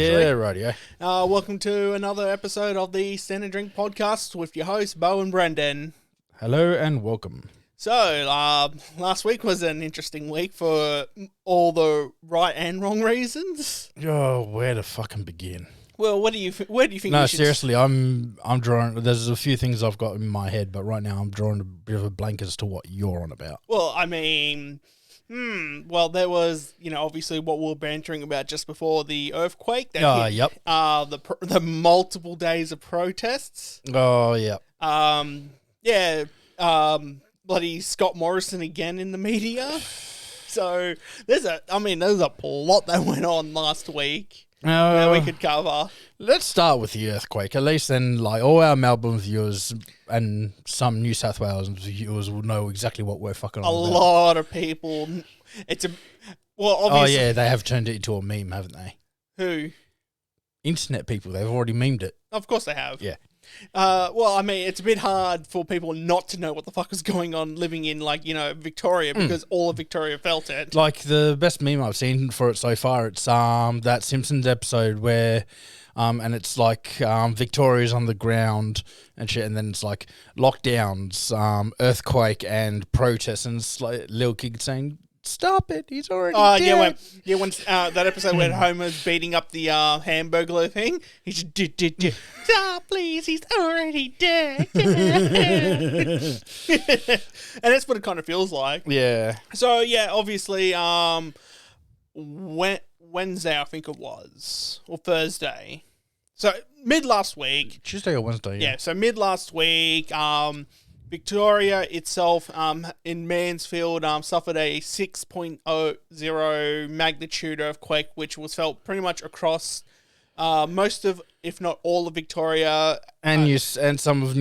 Yeah, right, yeah. Welcome to another episode of the Stand and Drink podcast with your hosts, Bo and Brendan. Hello and welcome. So, last week was an interesting week for all the right and wrong reasons. Oh, where to fucking begin? Well, where do you think? No, we should seriously, I'm drawing. There's a few things I've got in my head, but right now I'm drawing a bit of a blank as to what you're on about. Well, I mean, well, there was, obviously what we were bantering about just before the earthquake. That hit, Yep. The multiple days of protests. Oh, yep. Yeah. Bloody Scott Morrison again in the media. So there's a lot that went on last week that we could cover. Let's start with the earthquake. At least then, like, all our Melbourne viewers and some New South Wales viewers will know exactly what we're fucking on A about. lot of people. Obviously. Oh, yeah, they have turned it into a meme, haven't they? Who? Internet people, they've already memed it. Of course they have. Yeah. It's a bit hard for people not to know what the fuck is going on living in, Victoria, because all of Victoria felt it. Like, the best meme I've seen for it so far, it's that Simpsons episode where, and it's like Victoria's on the ground and shit, and then it's like lockdowns, earthquake, and protests, and it's like little kid saying, "Stop it, he's already dead." When that episode when Homer's beating up the Hamburglar thing, he's just, "Stop, please, he's already dead." And that's what it kind of feels like. Yeah. So, yeah, obviously, Wednesday, I think it was, or Thursday. So, mid last week. Tuesday or Wednesday, yeah. Yeah, so mid last week, Victoria itself, in Mansfield, suffered a 6.0 magnitude earthquake, which was felt pretty much across most of, if not all of Victoria, and some of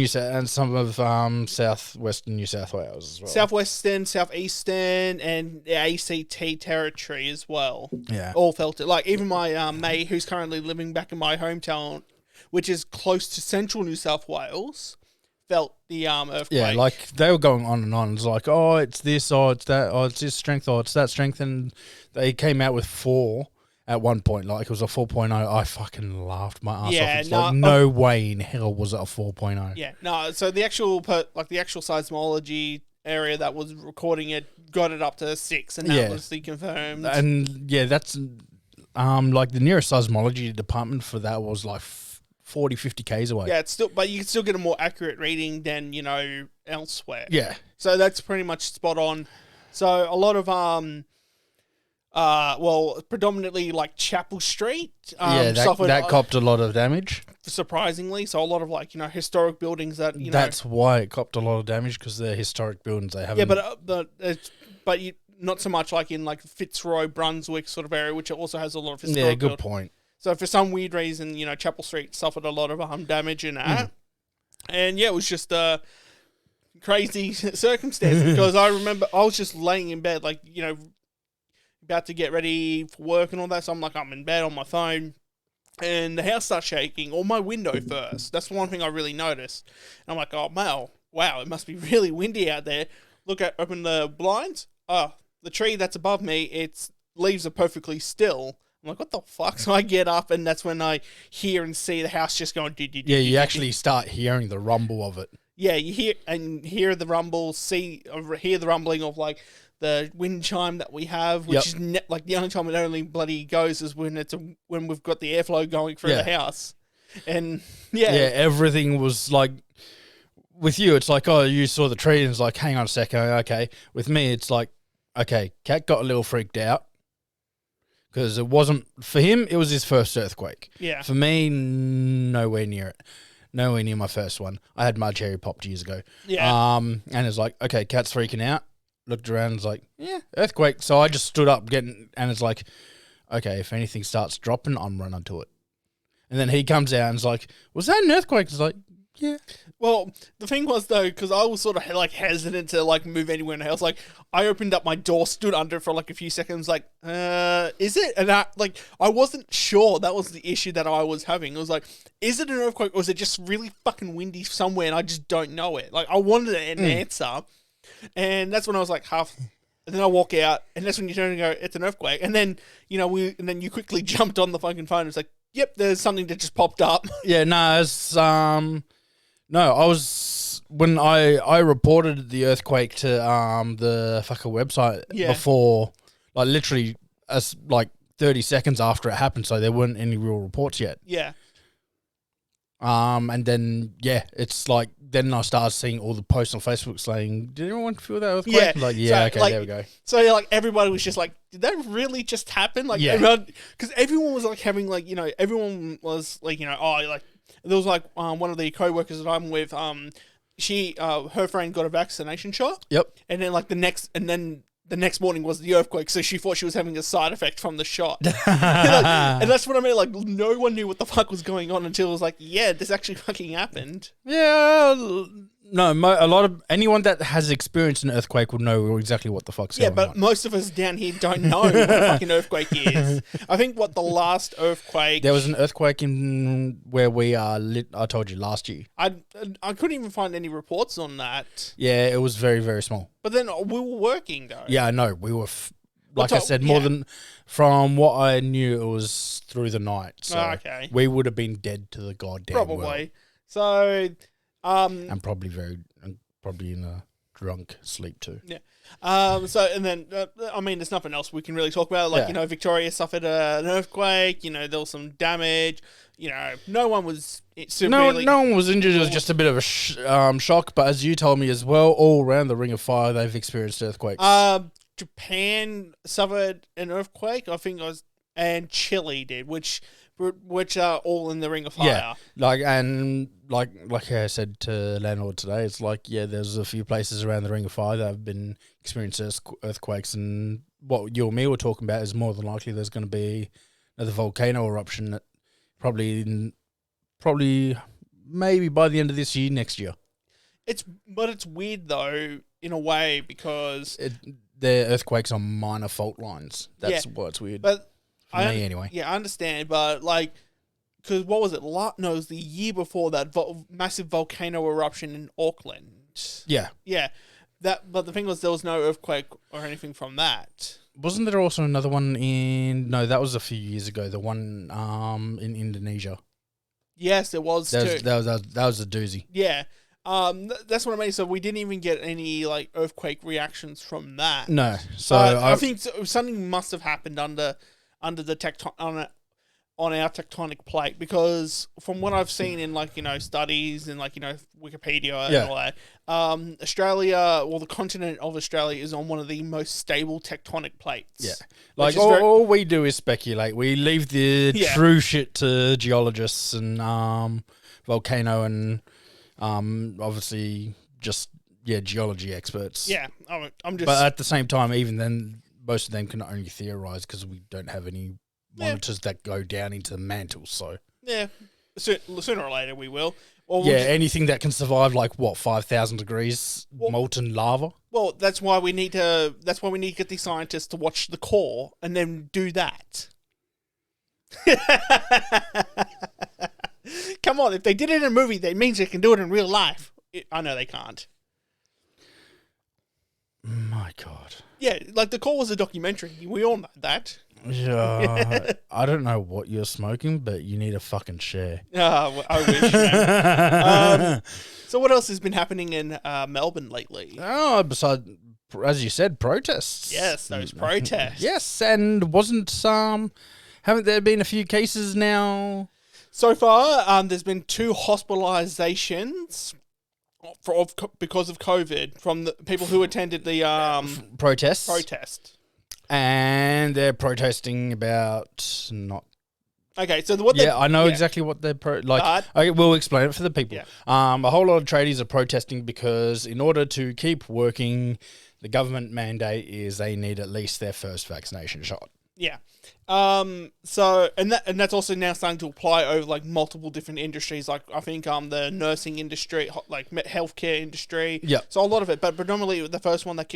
southwestern New South Wales as well. southwestern, southeastern, and the ACT territory as well. Yeah, all felt it. Like even my mate, who's currently living back in my hometown, which is close to central New South Wales, felt the earthquake. Yeah, like they were going on and on. It's like, oh, it's this, oh, it's that, oh, it's this strength, oh, it's that strength, and they came out with 4 at one point. Like it was a 4.0. I fucking laughed my ass off. It's like, no way in hell was it a 4.0. Yeah, no. So the actual seismology area that was recording it got it up to 6, and that was the confirmed. And yeah, that's like the nearest seismology department for that was like 40, 50 k's away. Yeah, it's still, but you can still get a more accurate reading than elsewhere. Yeah. So that's pretty much spot on. So a lot of predominantly like Chapel Street. That copped a lot of damage. Surprisingly, so a lot of historic buildings that That's why it copped a lot of damage, because they're historic buildings. They haven't. Yeah, but you not so much like in like Fitzroy, Brunswick sort of area, which also has a lot of historic. Yeah, good point. So for some weird reason, Chapel Street suffered a lot of damage in that. And yeah, it was just a crazy circumstance, because I remember I was just laying in bed, about to get ready for work and all that. So I'm in bed on my phone, and the house starts shaking, or my window first. That's the one thing I really noticed. And I'm like, oh, wow, it must be really windy out there. Open the blinds. Oh, the tree that's above me, its leaves are perfectly still. I'm like, what the fuck? So I get up, and that's when I hear and see the house just going. Yeah, you actually start hearing the rumble of it. Yeah, you hear the rumble, hear the rumbling of like the wind chime that we have, which is the only time it only bloody goes is when when we've got the airflow going through the house, and everything was like. With you, it's like, oh, you saw the tree, and it's like, hang on a second, okay. With me, it's like, okay, Cat got a little freaked out. Because it wasn't, for him, it was his first earthquake. Yeah. For me, nowhere near it. Nowhere near my first one. I had my cherry popped years ago. Yeah. And it's like, okay, Cat's freaking out. Looked around and was like, yeah, earthquake. So I just stood up and it's like, okay, if anything starts dropping, I'm running to it. And then he comes out and is like, was that an earthquake? It's like, yeah. Well, the thing was, though, because I was sort of like hesitant to like move anywhere in the house. Like, I opened up my door, stood under it for like a few seconds, like, is it? And I wasn't sure. That was the issue that I was having. It was like, is it an earthquake, or is it just really fucking windy somewhere and I just don't know it? Like, I wanted an answer, and that's when I was like half. And then I walk out, and that's when you turn and go, it's an earthquake. And then, you quickly jumped on the fucking phone. It's like, Yep, there's something that just popped up. Yeah, no, it's no, I was when I reported the earthquake to the fucking website before, like literally as like 30 seconds after it happened, so there weren't any real reports yet. Yeah. And then it's like then I started seeing all the posts on Facebook saying, "Did anyone feel that earthquake?" Yeah, Like, so, okay, like, there we go. So like everybody was just like, "Did that really just happen?" Like, because everyone was like having like everyone was like like there was like one of the co-workers that I'm with she her friend got a vaccination shot. Yep. And then like the next morning was the earthquake, so she thought she was having a side effect from the shot. And that's what I mean. Like, no one knew what the fuck was going on until it was like, yeah, this actually fucking happened. Yeah, no, a lot of anyone that has experienced an earthquake would know exactly what the fuck's going on. Yeah, but most of us down here don't know what a fucking earthquake is. I think the last earthquake... There was an earthquake in where we are, I told you, last year. I couldn't even find any reports on that. Yeah, it was very, very small. But then we were working, though. Yeah, I know. We were, like I said, more than... From what I knew, it was through the night. So we would have been dead to the goddamn world. Probably. So... and probably in a drunk sleep too. Yeah. So and then I mean, there's nothing else we can really talk about. Like Victoria suffered an earthquake. There was some damage. No one was severely. No one was injured. It was just a bit of a shock. But as you told me as well, all around the Ring of Fire, they've experienced earthquakes. Japan suffered an earthquake. I think and Chile did, which are all in the Ring of Fire. Yeah, like I said to landlord today, it's like there's a few places around the Ring of Fire that have been experiencing earthquakes, and what you and me were talking about is more than likely there's going to be another volcano eruption that probably maybe by the end of this year, next year. It's weird though in a way because they're earthquakes on minor fault lines. That's why it's weird. But anyway. Yeah, I understand, but like, because what was it? No, it was the year before that massive volcano eruption in Auckland. Yeah. Yeah. But the thing was, there was no earthquake or anything from that. Wasn't there also another one No, that was a few years ago. The one in Indonesia. Yes, there was too. That was a doozy. Yeah. That's what I mean. So we didn't even get any like earthquake reactions from that. No. So I think something must have happened under the on our tectonic plate, because from what I've seen in studies and Wikipedia and all that, Australia, the continent of Australia is on one of the most stable tectonic plates. Yeah, like all we do is speculate. We leave the true shit to geologists and volcano and obviously just geology experts. Yeah, I'm just. But at the same time, even then, most of them can only theorize because we don't have any monitors that go down into the mantle. So sooner or later we will. Anything that can survive 5,000 degrees molten lava. Well, that's why we need to. That's why we need to get these scientists to watch the core and then do that. Come on, if they did it in a movie, that means they can do it in real life. I know they can't. My God. Yeah, the core was a documentary. We all know that. Yeah, I don't know what you're smoking, but you need a fucking share. I wish. Man. So what else has been happening in Melbourne lately? Oh, besides, as you said, protests. Yes, those protests. Yes, and haven't there been a few cases now? So far, there's been 2 hospitalizations because of COVID from the people who attended the protest. And they're protesting about not. Okay, so I know exactly what they're we'll explain it for the people. Yeah. A whole lot of tradies are protesting because in order to keep working, the government mandate is they need at least their first vaccination shot. Yeah. So that's also now starting to apply over multiple different industries. I think the nursing industry, healthcare industry. Yeah. So a lot of it, but predominantly the first one that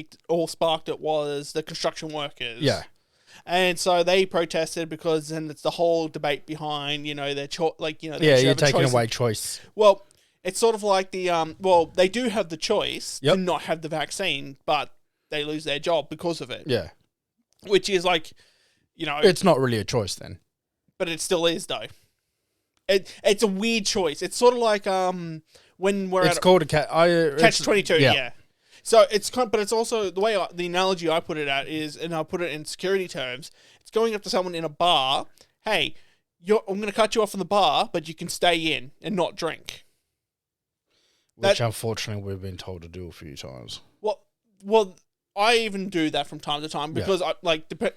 sparked it was the construction workers. Yeah. And so they protested because then it's the whole debate behind their choice. You're taking away choice. Well, it's sort of like they do have the choice to not have the vaccine, but they lose their job because of it. Yeah. Which is it's not really a choice then. But it still is, though. It's a weird choice. It's sort of like when we're It's called a catch-22. yeah. Yeah. So it's but it's also the way the analogy I put it at is, and I put it in security terms. It's going up to someone in a bar. Hey, I'm going to cut you off from the bar, but you can stay in and not drink. Which unfortunately we've been told to do a few times. Well, I even do that from time to time because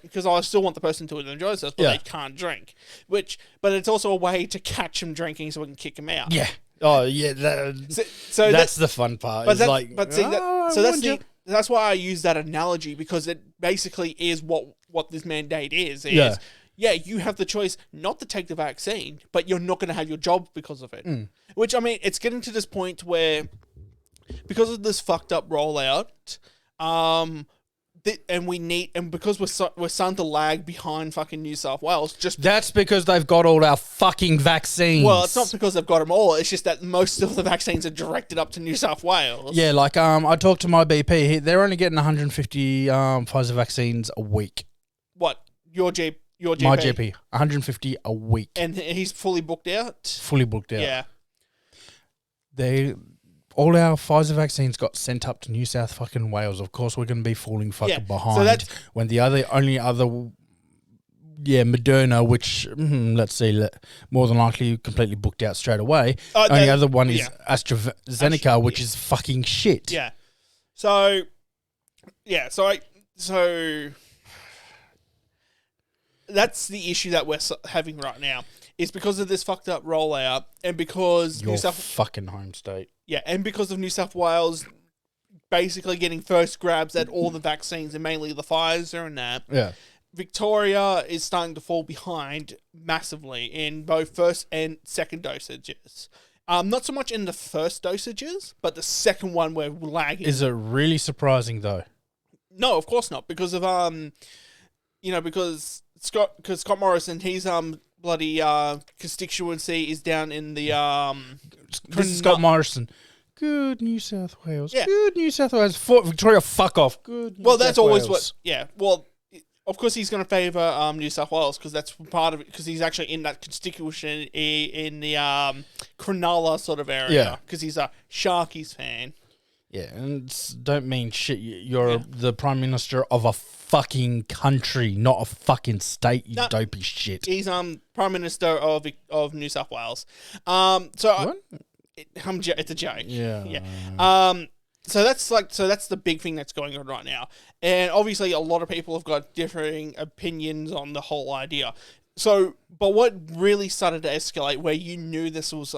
because I still want the person to enjoy themselves, but they can't drink. But it's also a way to catch them drinking so we can kick them out. Yeah. Oh yeah. So that's the fun part. That's why I use that analogy, because it basically is what this mandate is. Yeah, you have the choice not to take the vaccine, but you're not going to have your job because of it. Which, I mean, it's getting to this point where, because of this fucked up rollout, because we're starting to lag behind fucking New South Wales. That's because they've got all our fucking vaccines. Well, it's not because they've got them all. It's just that most of the vaccines are directed up to New South Wales. Yeah, like I talked to my BP. They're only getting 150 Pfizer vaccines a week. What? Your GP? My GP, 150 a week. And he's fully booked out? Fully booked out. Yeah. All our Pfizer vaccines got sent up to New South fucking Wales. Of course, we're going to be falling fucking behind. When the only other Moderna, which let's see, more than likely completely booked out straight away. Only other one is AstraZeneca, which is fucking shit. Yeah. So that's the issue that we're having right now. Is because of this fucked up rollout, and because fucking home state. Yeah, and because of New South Wales basically getting first grabs at all the vaccines, and mainly the Pfizer and that. Yeah. Victoria is starting to fall behind massively in both first and second dosages. Not so much in the first dosages, but the second one we're lagging. Is it really surprising though? No, of course not, because of because Scott Morrison, he's bloody constituency is down in the Scott Morrison. Good New South Wales. Yeah. Good New South Wales. Victoria, fuck off. Good. That's always what. Yeah. Well, of course he's going to favour New South Wales because that's part of it. Because he's actually in that constituency in the Cronulla sort of area. Yeah. Because he's a Sharkies fan. Yeah, and don't mean shit. You're the Prime Minister of a fucking country, not a fucking state, you dopey shit. He's Prime Minister of New South Wales. It's a joke. Yeah. So that's the big thing that's going on right now. And obviously a lot of people have got differing opinions on the whole idea. So, but what really started to escalate, where you knew this was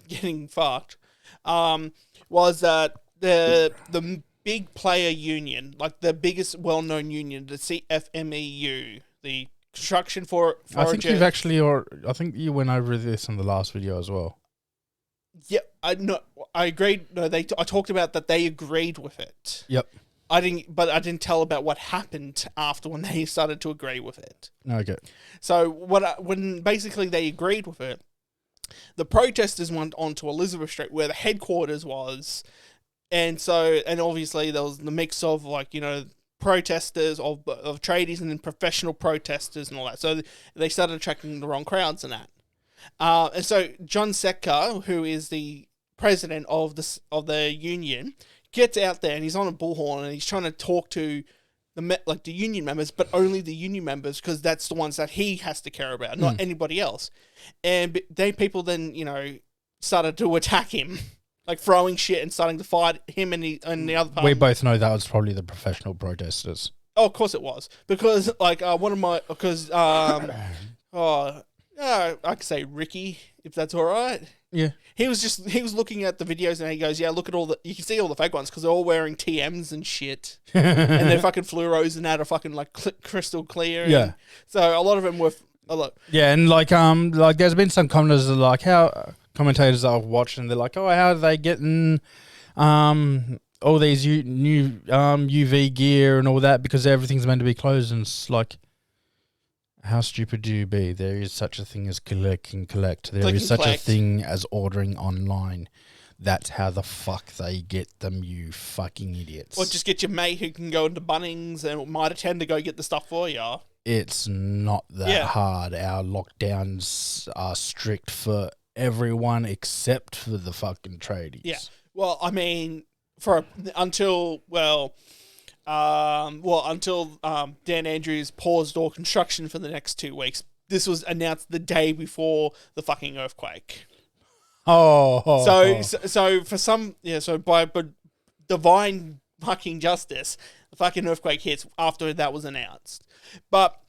getting fucked, was that the big player union, like the biggest well-known union, the CFMEU, the construction for I think I think you went over this in the last video as well. Yeah, I agreed. No, I talked about that they agreed with it. Yep. I didn't tell about what happened after when they started to agree with it. Okay. So when basically they agreed with it, the protesters went onto Elizabeth Street where the headquarters was. And obviously there was the mix of protesters of tradies and then professional protesters and all that. So they started attracting the wrong crowds and that. And so John Setka, who is the president of the union, gets out there and he's on a bullhorn and he's trying to talk to the union members, but only the union members, because that's the ones that he has to care about, not anybody else. And people then started to attack him. Like throwing shit and starting to fight him and the other part. We both know that was probably the professional protesters. Oh, of course it was. Because I could say Ricky, if that's all right. Yeah. He was looking at the videos and he goes, yeah, look at you can see all the fake ones because they're all wearing TMs and shit. And their fucking fluoros and that are fucking crystal clear. Yeah. So a lot of them were Yeah, and there's been some commenters how commentators I've watched and they're like, oh, how are they getting all these new UV gear and all that because everything's meant to be closed, and it's like, how stupid do you be? There is such a thing as collect and collect. There is such a thing as ordering online. That's how the fuck they get them, you fucking idiots. Or just get your mate who can go into Bunnings and might attend to go get the stuff for you. it's not that Yeah. hard. Our lockdowns are strict for everyone except for the fucking tradies. Yeah. Well, I mean, until Dan Andrews paused all construction for the next 2 weeks. This was announced the day before the fucking earthquake. So for some, so by divine fucking justice, the fucking earthquake hits after that was announced. But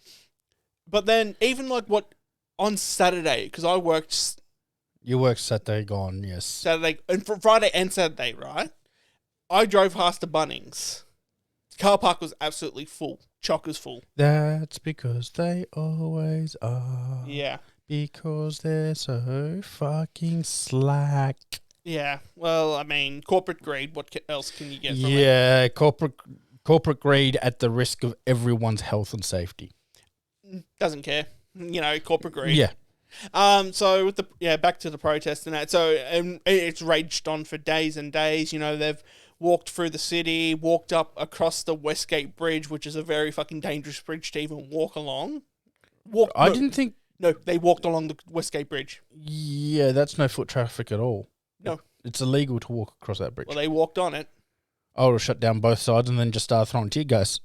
then even like what on Saturday, because I worked. You worked Saturday gone, yes. Saturday and for Friday and Saturday, right? I drove past the Bunnings. The car park was absolutely full. Chockers full. That's because they always are. Yeah. Because they're so fucking slack. Yeah. Well, I mean, corporate greed. What else can you get from it? Yeah, corporate greed at the risk of everyone's health and safety. Doesn't care. Corporate greed. Yeah. So with back to the protest and that. So it's raged on for days and days. They've walked through the city, walked up across the Westgate Bridge, which is a very fucking dangerous bridge to even walk along. Didn't think. No, they walked along the Westgate Bridge. Yeah, that's no foot traffic at all. No. It's illegal to walk across that bridge. Well, they walked on it. Oh, it'll shut down both sides and then just start throwing tear gas.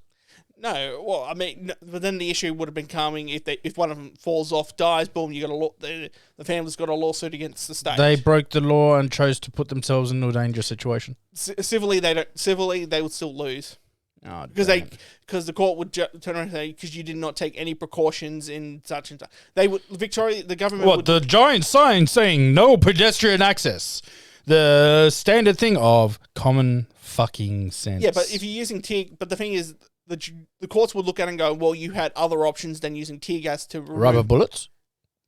No, well, I mean, but then the issue would have been coming if one of them falls off, dies, boom, you got the family's got a lawsuit against the state. They broke the law and chose to put themselves into a dangerous situation. Civilly, they would still lose. Oh, because the court would turn around and say, because you did not take any precautions in such and such. The government the giant sign saying no pedestrian access. The standard thing of common fucking sense. Yeah, but if you're using but the thing is, the courts would look at it and go, well, you had other options than using tear gas to rubber bullets?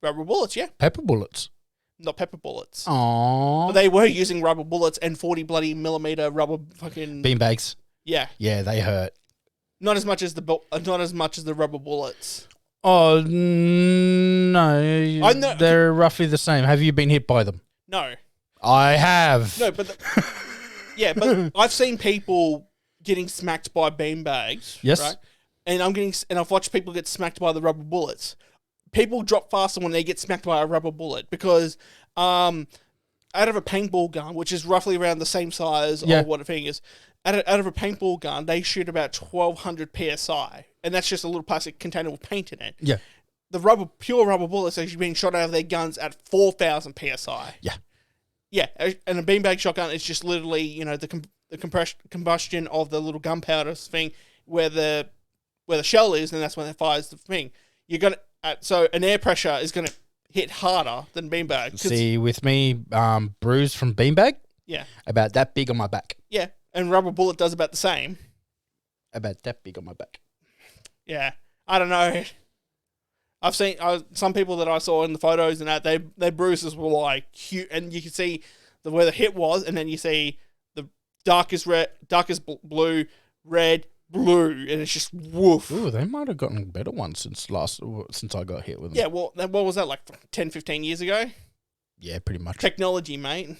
Rubber bullets, yeah. Pepper bullets? Not pepper bullets. Aww. But they were using rubber bullets and 40 bloody millimeter rubber fucking beanbags. Yeah. Yeah, they hurt. Not as much as the rubber bullets. Oh, no. They're roughly the same. Have you been hit by them? No. I have. No, but but I've seen people getting smacked by beanbags. Yes. Right? And I've watched people get smacked by the rubber bullets. People drop faster when they get smacked by a rubber bullet because out of a paintball gun, which is roughly around the same size of what a thing is, out of a paintball gun, they shoot about 1,200 PSI. And that's just a little plastic container with paint in it. Yeah. The pure rubber bullets are actually being shot out of their guns at 4,000 PSI. Yeah. Yeah, and a beanbag shotgun is just literally, the combustion of the little gunpowder thing where the shell is, and that's when it fires the thing. So an air pressure is gonna hit harder than beanbag. See, with me, bruise from beanbag. Yeah. About that big on my back. Yeah, and rubber bullet does about the same. About that big on my back. Yeah, I don't know. I've seen some people that I saw in the photos and that their bruises were like huge, and you can see where the hit was, and then you see the darkest blue, red, blue, and it's just woof. Ooh, they might have gotten better ones since I got hit with them. Yeah, well, what was that, like 10, 15 years ago? Yeah, pretty much. Technology, mate.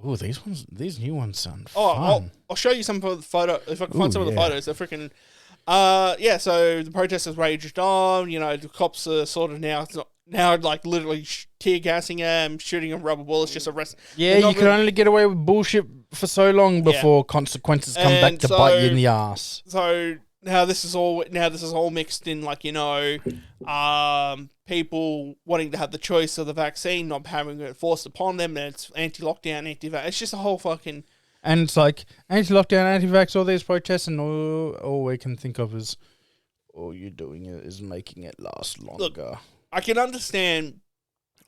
Ooh, these new ones sound fun. I'll show you some of the photos. If I can find some of the photos, they're freaking. So the protesters raged on. The cops are sort of now like literally tear gassing them, shooting them rubber bullets, just arrest. Yeah, you can only get away with bullshit for so long before consequences come back to bite you in the ass. So now this is all mixed in, like, people wanting to have the choice of the vaccine, not having it forced upon them, and it's anti-lockdown, anti-vax. It's just a whole fucking. And it's like anti-lockdown, anti-vax, all these protests, and all we can think of is all you're doing is making it last longer. Look, I can understand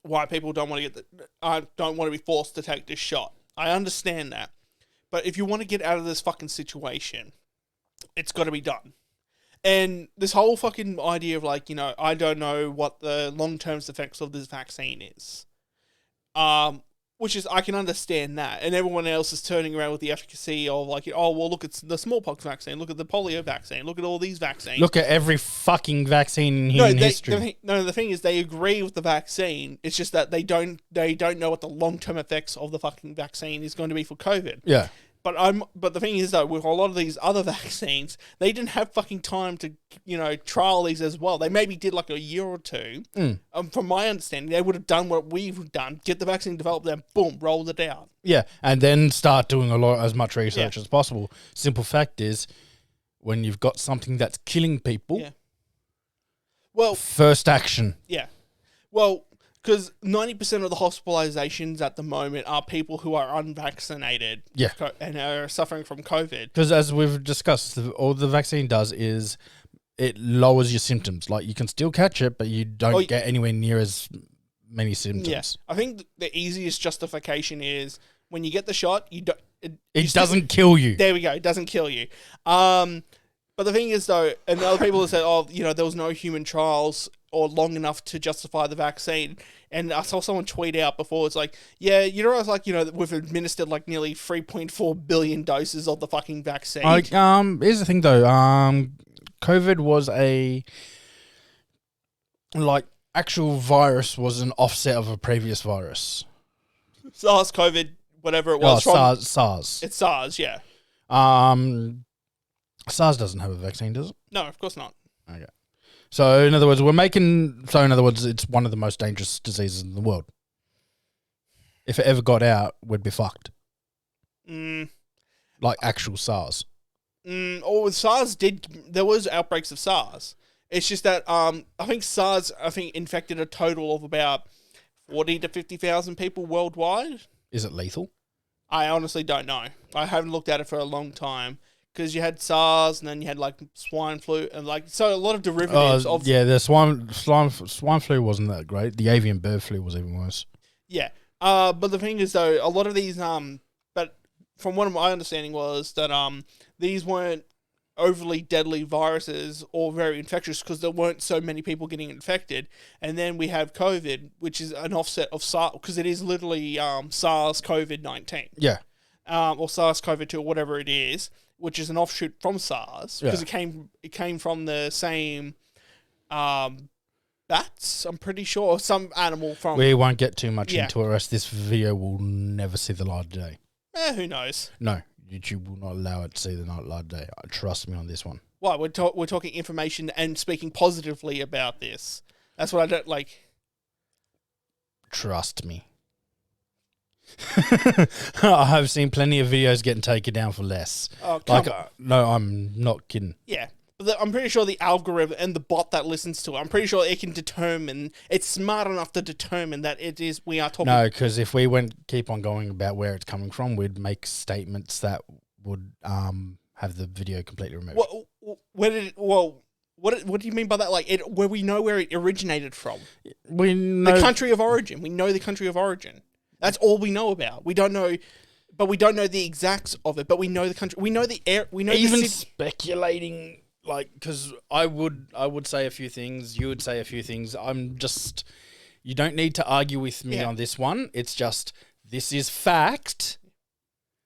why people don't want to be forced to take this shot. I understand that, but if you want to get out of this fucking situation, it's got to be done. And this whole fucking idea of I don't know what the long-term effects of this vaccine is. Which is, I can understand that. And everyone else is turning around with the efficacy of look, it's the smallpox vaccine. Look at the polio vaccine. Look at all these vaccines. Look at every fucking vaccine in human history. The thing is, they agree with the vaccine. It's just that they don't know what the long-term effects of the fucking vaccine is going to be for COVID. Yeah. But the thing is though, with a lot of these other vaccines, they didn't have fucking time to, trial these as well. They maybe did like a year or two. From my understanding, they would have done what we've done: get the vaccine developed, then boom, rolled it out. Yeah, and then start doing as much research as possible. Simple fact is, when you've got something that's killing people, well, first action. Yeah, well, because 90% of the hospitalizations at the moment are people who are unvaccinated, and are suffering from COVID. Because as we've discussed, all the vaccine does is it lowers your symptoms. Like, you can still catch it, but you don't get anywhere near as many symptoms. Yeah, I think the easiest justification is when you get the shot, you don't. It doesn't kill you. There we go. It doesn't kill you. But the thing is, though, and other people have said, there was no human trials or long enough to justify the vaccine. And I saw someone tweet out before, it's like, we've administered like nearly 3.4 billion doses of the fucking vaccine. Here's the thing, though. COVID was actual virus was an offset of a previous virus. SARS-CoV, whatever it was. SARS. It's SARS, yeah. SARS doesn't have a vaccine, does it? No, of course not. Okay. So, in other words, it's one of the most dangerous diseases in the world. If it ever got out, we'd be fucked. Like actual SARS. With SARS, there was outbreaks of SARS. It's just that I think SARS infected a total of about 40 to 50,000 people worldwide. Is it lethal? I honestly don't know. I haven't looked at it for a long time. Because you had SARS, and then you had like swine flu, and so a lot of derivatives of. Yeah, the swine flu wasn't that great. The avian bird flu was even worse. Yeah, but the thing is though, a lot of these but from what my understanding was that these weren't overly deadly viruses or very infectious because there weren't so many people getting infected, and then we have COVID, which is an offset of SARS because it is literally SARS-CoV-19. Yeah. Or SARS-CoV-2 or whatever it is. Which is an offshoot from SARS because it came from the same bats. I'm pretty sure, or some animal from. We won't get too much into it, or else this video will never see the light of day. Who knows? No, YouTube will not allow it to see the light of day. Trust me on this one. Why we're talking information and speaking positively about this. That's what I don't like. Trust me. I have seen plenty of videos getting taken down for less. Oh, come on. No, I'm not kidding. Yeah. I'm pretty sure the algorithm and the bot that listens to it, I'm pretty sure it can determine, it's smart enough to determine that we are talking. No, because if we keep on going about where it's coming from, we'd make statements that would have the video completely removed. What do you mean by that? Like, where we know where it originated from? We know the country of origin. We know the country of origin. That's all we know about. We don't know, but we don't know the exacts of it. But we know the country. We know the air. We know even the speculating. Like, because I would say a few things. You would say a few things. You don't need to argue with me on this one. It's just this is fact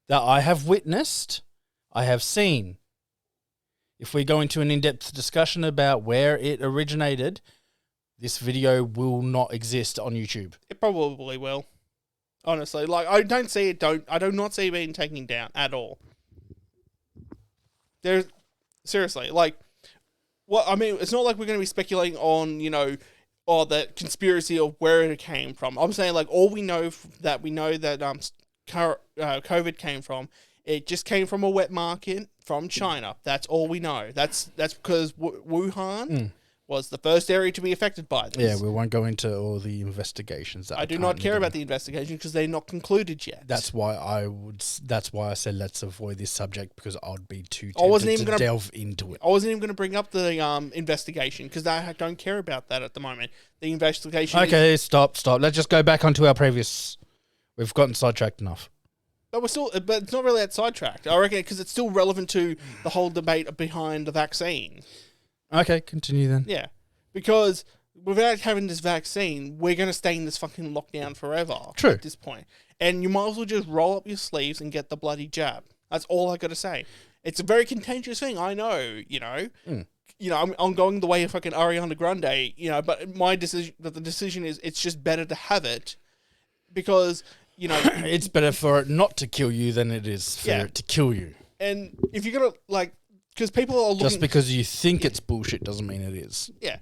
that I have witnessed. I have seen. If we go into an in-depth discussion about where it originated, this video will not exist on YouTube. It probably will. Honestly, like I do not see it being taken down at all. Seriously, like, what I mean, it's not like we're going to be speculating on, the conspiracy of where it came from. I'm saying, like, all we know that COVID came from, it just came from a wet market from China. That's all we know. That's because Wuhan was the first area to be affected by this. Yeah, we won't go into all the investigations. I do not care about the investigation because they're not concluded yet. That's why I said let's avoid this subject because I'd be too tempted to delve into it. I wasn't even going to bring up the investigation because I don't care about that at the moment. The investigation. Okay, stop. Let's just go back onto our previous. We've gotten sidetracked enough. But but it's not really that sidetracked. I reckon because it's still relevant to the whole debate behind the vaccine. Okay, continue then. Yeah, because without having this vaccine, we're going to stay in this fucking lockdown forever. True. At this point. And you might as well just roll up your sleeves and get the bloody jab. That's all I got to say. It's a very contentious thing, I know, I'm going the way of fucking Ariana Grande, but the decision is it's just better to have it because, you know, It's better for it not to kill you than it is for it to kill you. and if you're gonna like, because people are looking, Just because you think it's bullshit doesn't mean it is. yeah,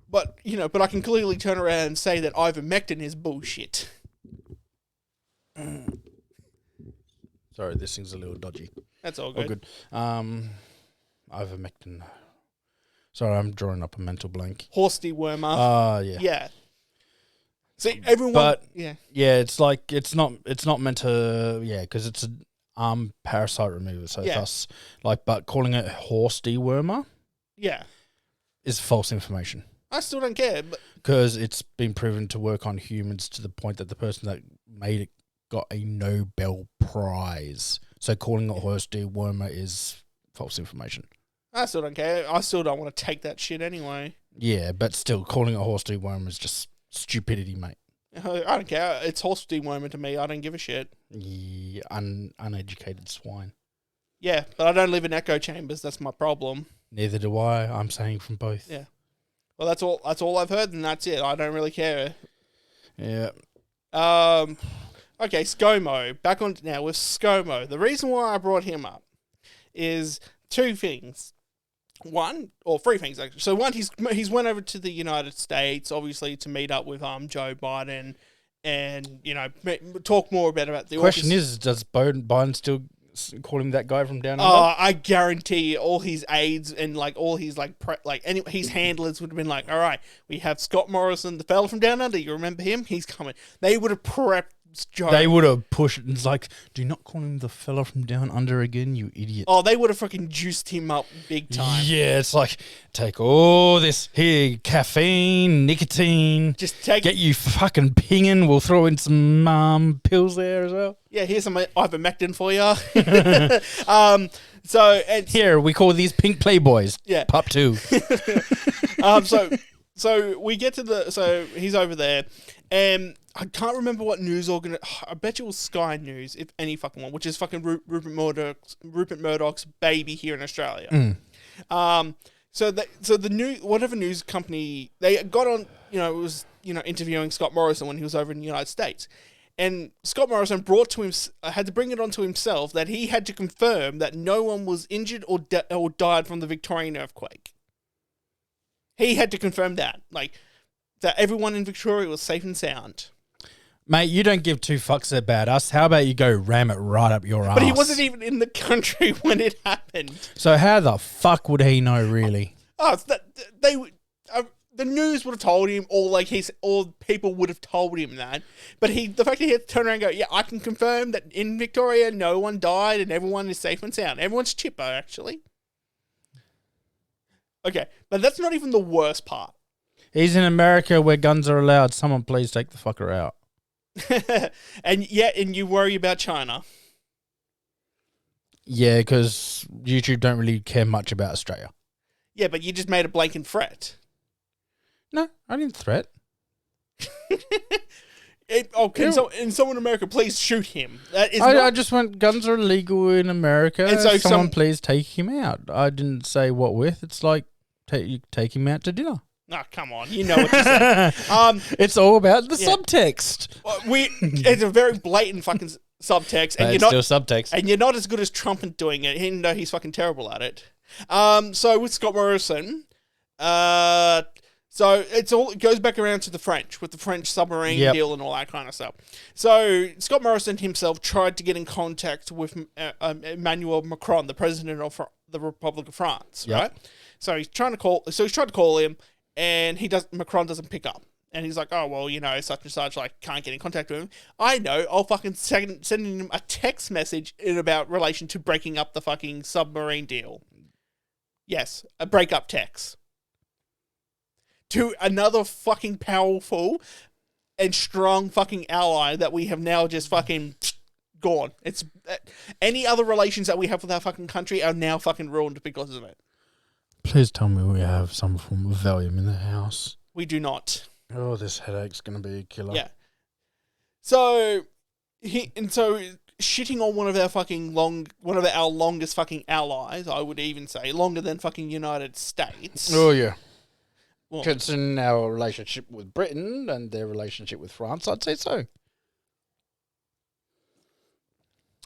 but I can clearly turn around and say that ivermectin is bullshit. Sorry, this thing's a little dodgy. That's all good. All good. Ivermectin. Sorry, I'm drawing up a mental blank. Horse dewormer. Yeah. Yeah. See, everyone. But yeah, it's like it's not meant to. Yeah, because it's a parasite remover. So thus, but calling it horse dewormer. Yeah. Is false information. I still don't care, because it's been proven to work on humans to the point that the person that made it got a Nobel Prize. So calling it horse dewormer is false information. I still don't care. I still don't want to take that shit anyway. Yeah, but still, calling it horse dewormer is just stupidity, mate. I don't care. It's horse dewormer to me. I don't give a shit. Yeah, uneducated swine. Yeah, but I don't live in echo chambers. That's my problem. Neither do I. I'm saying from both. Yeah. Well, that's all. That's all I've heard, and that's it. I don't really care. Yeah. Okay, Scomo. Back on now with Scomo. The reason why I brought him up is two things. Three things actually. So one, he's went over to the United States, obviously, to meet up with Joe Biden, and talk more about the question is, does Biden still call him that guy from down under? I guarantee all his aides and all his his handlers would have been like, all right, we have Scott Morrison, the fella from down under. You remember him? He's coming. They would have prepped Joe. They would have pushed it. It's like, do not call him the fella from down under again, you idiot. Oh, they would have fucking juiced him up big time. Yeah, it's like, take all this here, caffeine, nicotine. Get you fucking pinging. We'll throw in some pills there as well. Yeah, here's some ivermectin for you. Here, we call these pink playboys. Yeah. Pup 2. So we get to so he's over there, and I can't remember what news I bet you it was Sky News, if any fucking one, which is fucking Rupert Murdoch's baby here in Australia. So the whatever news company they got on, it was interviewing Scott Morrison when he was over in the United States, and Scott Morrison had to bring it onto himself that he had to confirm that no one was injured or died from the Victorian earthquake. He had to confirm that, that everyone in Victoria was safe and sound. Mate, you don't give two fucks about us. How about you go ram it right up your ass? But he wasn't even in the country when it happened. So how the fuck would he know, really? The news would have told him, or people would have told him that. But the fact that he had to turn around and go, yeah, I can confirm that in Victoria no one died and everyone is safe and sound. Everyone's chipper, actually. Okay, but that's not even the worst part. He's in America where guns are allowed. Someone please take the fucker out. and you worry about China. Yeah, because YouTube don't really care much about Australia. Yeah, but you just made a blanket threat. No, I didn't threat. Can someone in America please shoot him? I just went, guns are illegal in America, and so someone please take him out. I didn't say what with. It's like, take him out to dinner. Oh, come on. You know what you said. It's all about the subtext. It's a very blatant fucking subtext. And still subtext. And you're not as good as Trump at doing it, even though he's fucking terrible at it. So with Scott Morrison, so it goes back around to the French, with the French submarine deal and all that kind of stuff. So Scott Morrison himself tried to get in contact with Emmanuel Macron, the president of the Republic of France, right? So he's tried to call him, and Macron doesn't pick up. And he's like, oh, well, such and such, can't get in contact with him. I know, I'll fucking send him a text message about relation to breaking up the fucking submarine deal. Yes, a breakup text. To another fucking powerful and strong fucking ally that we have now just fucking gone. It's any other relations that we have with our fucking country are now fucking ruined because of it. Please tell me we have some form of Valium in the house. We do not. Oh, this headache's going to be a killer. Yeah. So shitting on one of our longest fucking allies, I would even say, longer than fucking United States. Oh, yeah. Well, considering our relationship with Britain and their relationship with France, I'd say so.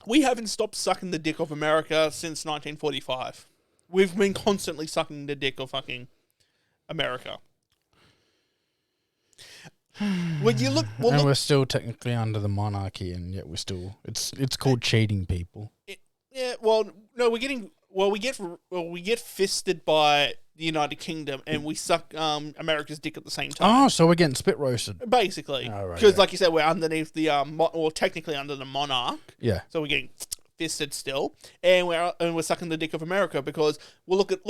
We haven't stopped sucking the dick of America since 1945. We've been constantly sucking the dick of fucking America. When you look, and we're still technically under the monarchy, and yet we're still it's called cheating people. We get fisted by the United Kingdom, and we suck America's dick at the same time. Oh, so we're getting spit roasted, basically, Oh, right, because yeah. like you said, we're underneath the or technically under the monarch. Yeah, So we're getting fisted still, and we're sucking the dick of America because well, look at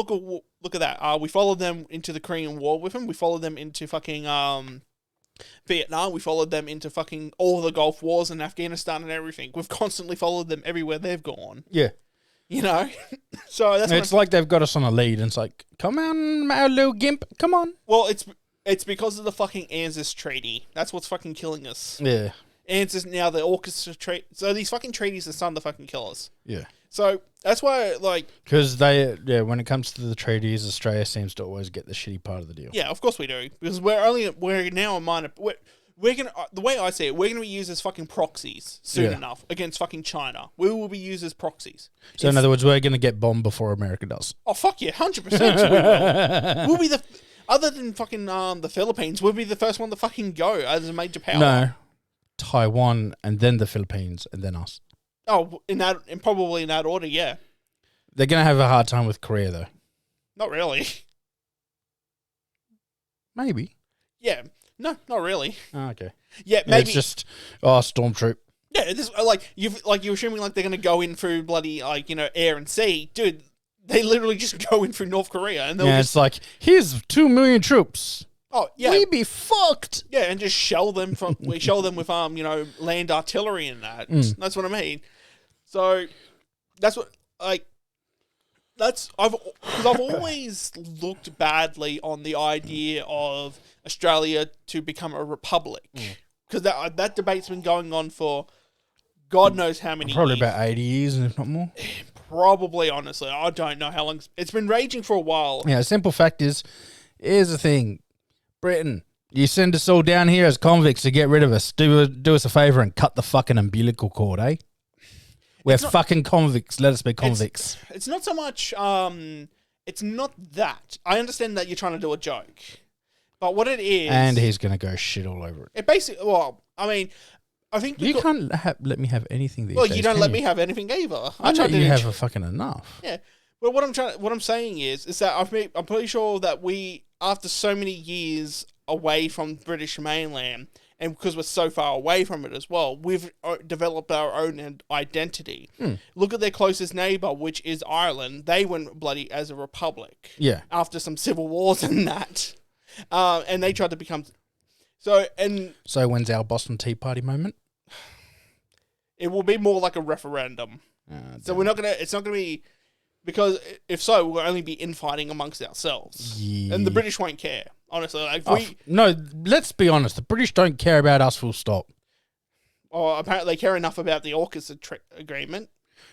that. We followed them into the Korean War with them. We followed them into fucking Vietnam. We followed them into fucking all the Gulf Wars and Afghanistan and everything. We've constantly followed them everywhere they've gone. yeah. You know, so that's It's like they've got us on a lead, and it's like, come on, my little gimp, come on. well, it's because of the fucking ANZUS treaty. That's what's fucking killing us. Yeah, ANZUS now the AUKUS treaty. So these fucking treaties are starting to fucking kill us. yeah. So that's why, like, Because when it comes to the treaties, Australia seems to always get the shitty part of the deal. yeah, of course we do, because we're now a minor. We're gonna the way I see it, we're gonna be used as fucking proxies soon Yeah. enough against fucking China. We will be used as proxies. So in other words, we're going to get bombed before America does. Oh fuck yeah, 100% we will. We'll be the other than fucking the Philippines. We'll be the first one to fucking go as a major power. No, Taiwan, and then the Philippines, and then us. Oh, probably in that order, yeah. They're going to have a hard time with Korea, though. Not really. Maybe. Yeah. No, not really. Oh, okay. Yeah, Yeah, maybe. it's just stormtroop. Yeah, this you're assuming like they're gonna go in through bloody air and sea, dude. They literally just go in through North Korea and they'll Yeah, just it's like here's 2 million troops. oh yeah We be fucked. yeah and just shell them we shell them with land artillery and that. That's what I mean. So that's what because I've always looked badly on the idea of Australia to become a republic because that debate's been going on for God knows how many Probably years. about 80 years, if not more. Probably, honestly, I don't know how long it's been raging for a while. Yeah, the simple fact is, here's the thing, Britain, you send us all down here as convicts to get rid of us. Do us a favour and cut the fucking umbilical cord, eh? We're fucking convicts. Let us be convicts. It's not so much. It's not that. I understand that you're trying to do a joke, but what it is, And he's gonna go shit all over it. it basically. Well, I mean, I think You can't let me have anything these well, days, you don't can let you? me have anything either. I try let to you have a fucking enough. yeah. But what I'm saying is that I'm pretty sure that we, after so many years away from the British mainland, and because we're so far away from it as well, we've developed our own identity. Look at their closest neighbour, which is Ireland. They went bloody as a republic. Yeah. After some civil wars and that. And they tried to become... So when's our Boston Tea Party moment? it will be more like a referendum. So we're not going to... It's not going to be... Because if so, we'll only be infighting amongst ourselves. Yeah. And the British won't care. Honestly, No, let's be honest. The British don't care about us, full stop. Or apparently they care enough about the AUKUS agreement.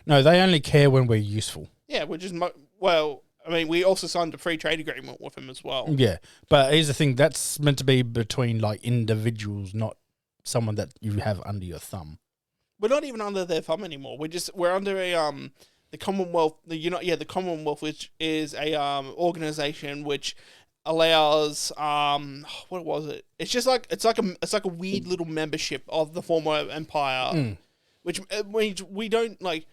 No, they only care when we're useful. Yeah, which is... well, I mean, we also signed a free trade agreement with them as well. Yeah, but here's the thing. That's meant to be between, like, individuals, not someone that you have under your thumb. We're not even under their thumb anymore. We're under the Commonwealth, the Commonwealth, which is a organization which allows what was it? It's like a weird little membership of the former empire, which we don't like.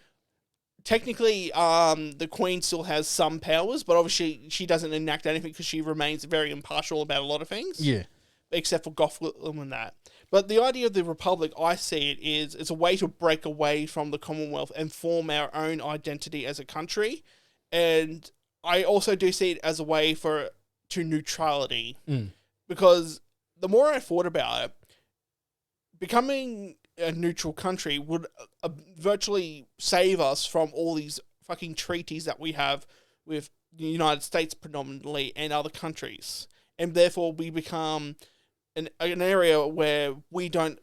Technically, the Queen still has some powers, but obviously she doesn't enact anything because she remains very impartial about a lot of things. Yeah, except for Gotham and that. But the idea of the Republic, I see it is, it's a way to break away from the Commonwealth and form our own identity as a country. And I also do see it as a way to neutrality. Because the more I thought about it, becoming a neutral country would virtually save us from all these fucking treaties that we have with the United States predominantly and other countries. And therefore we become... an area where we don't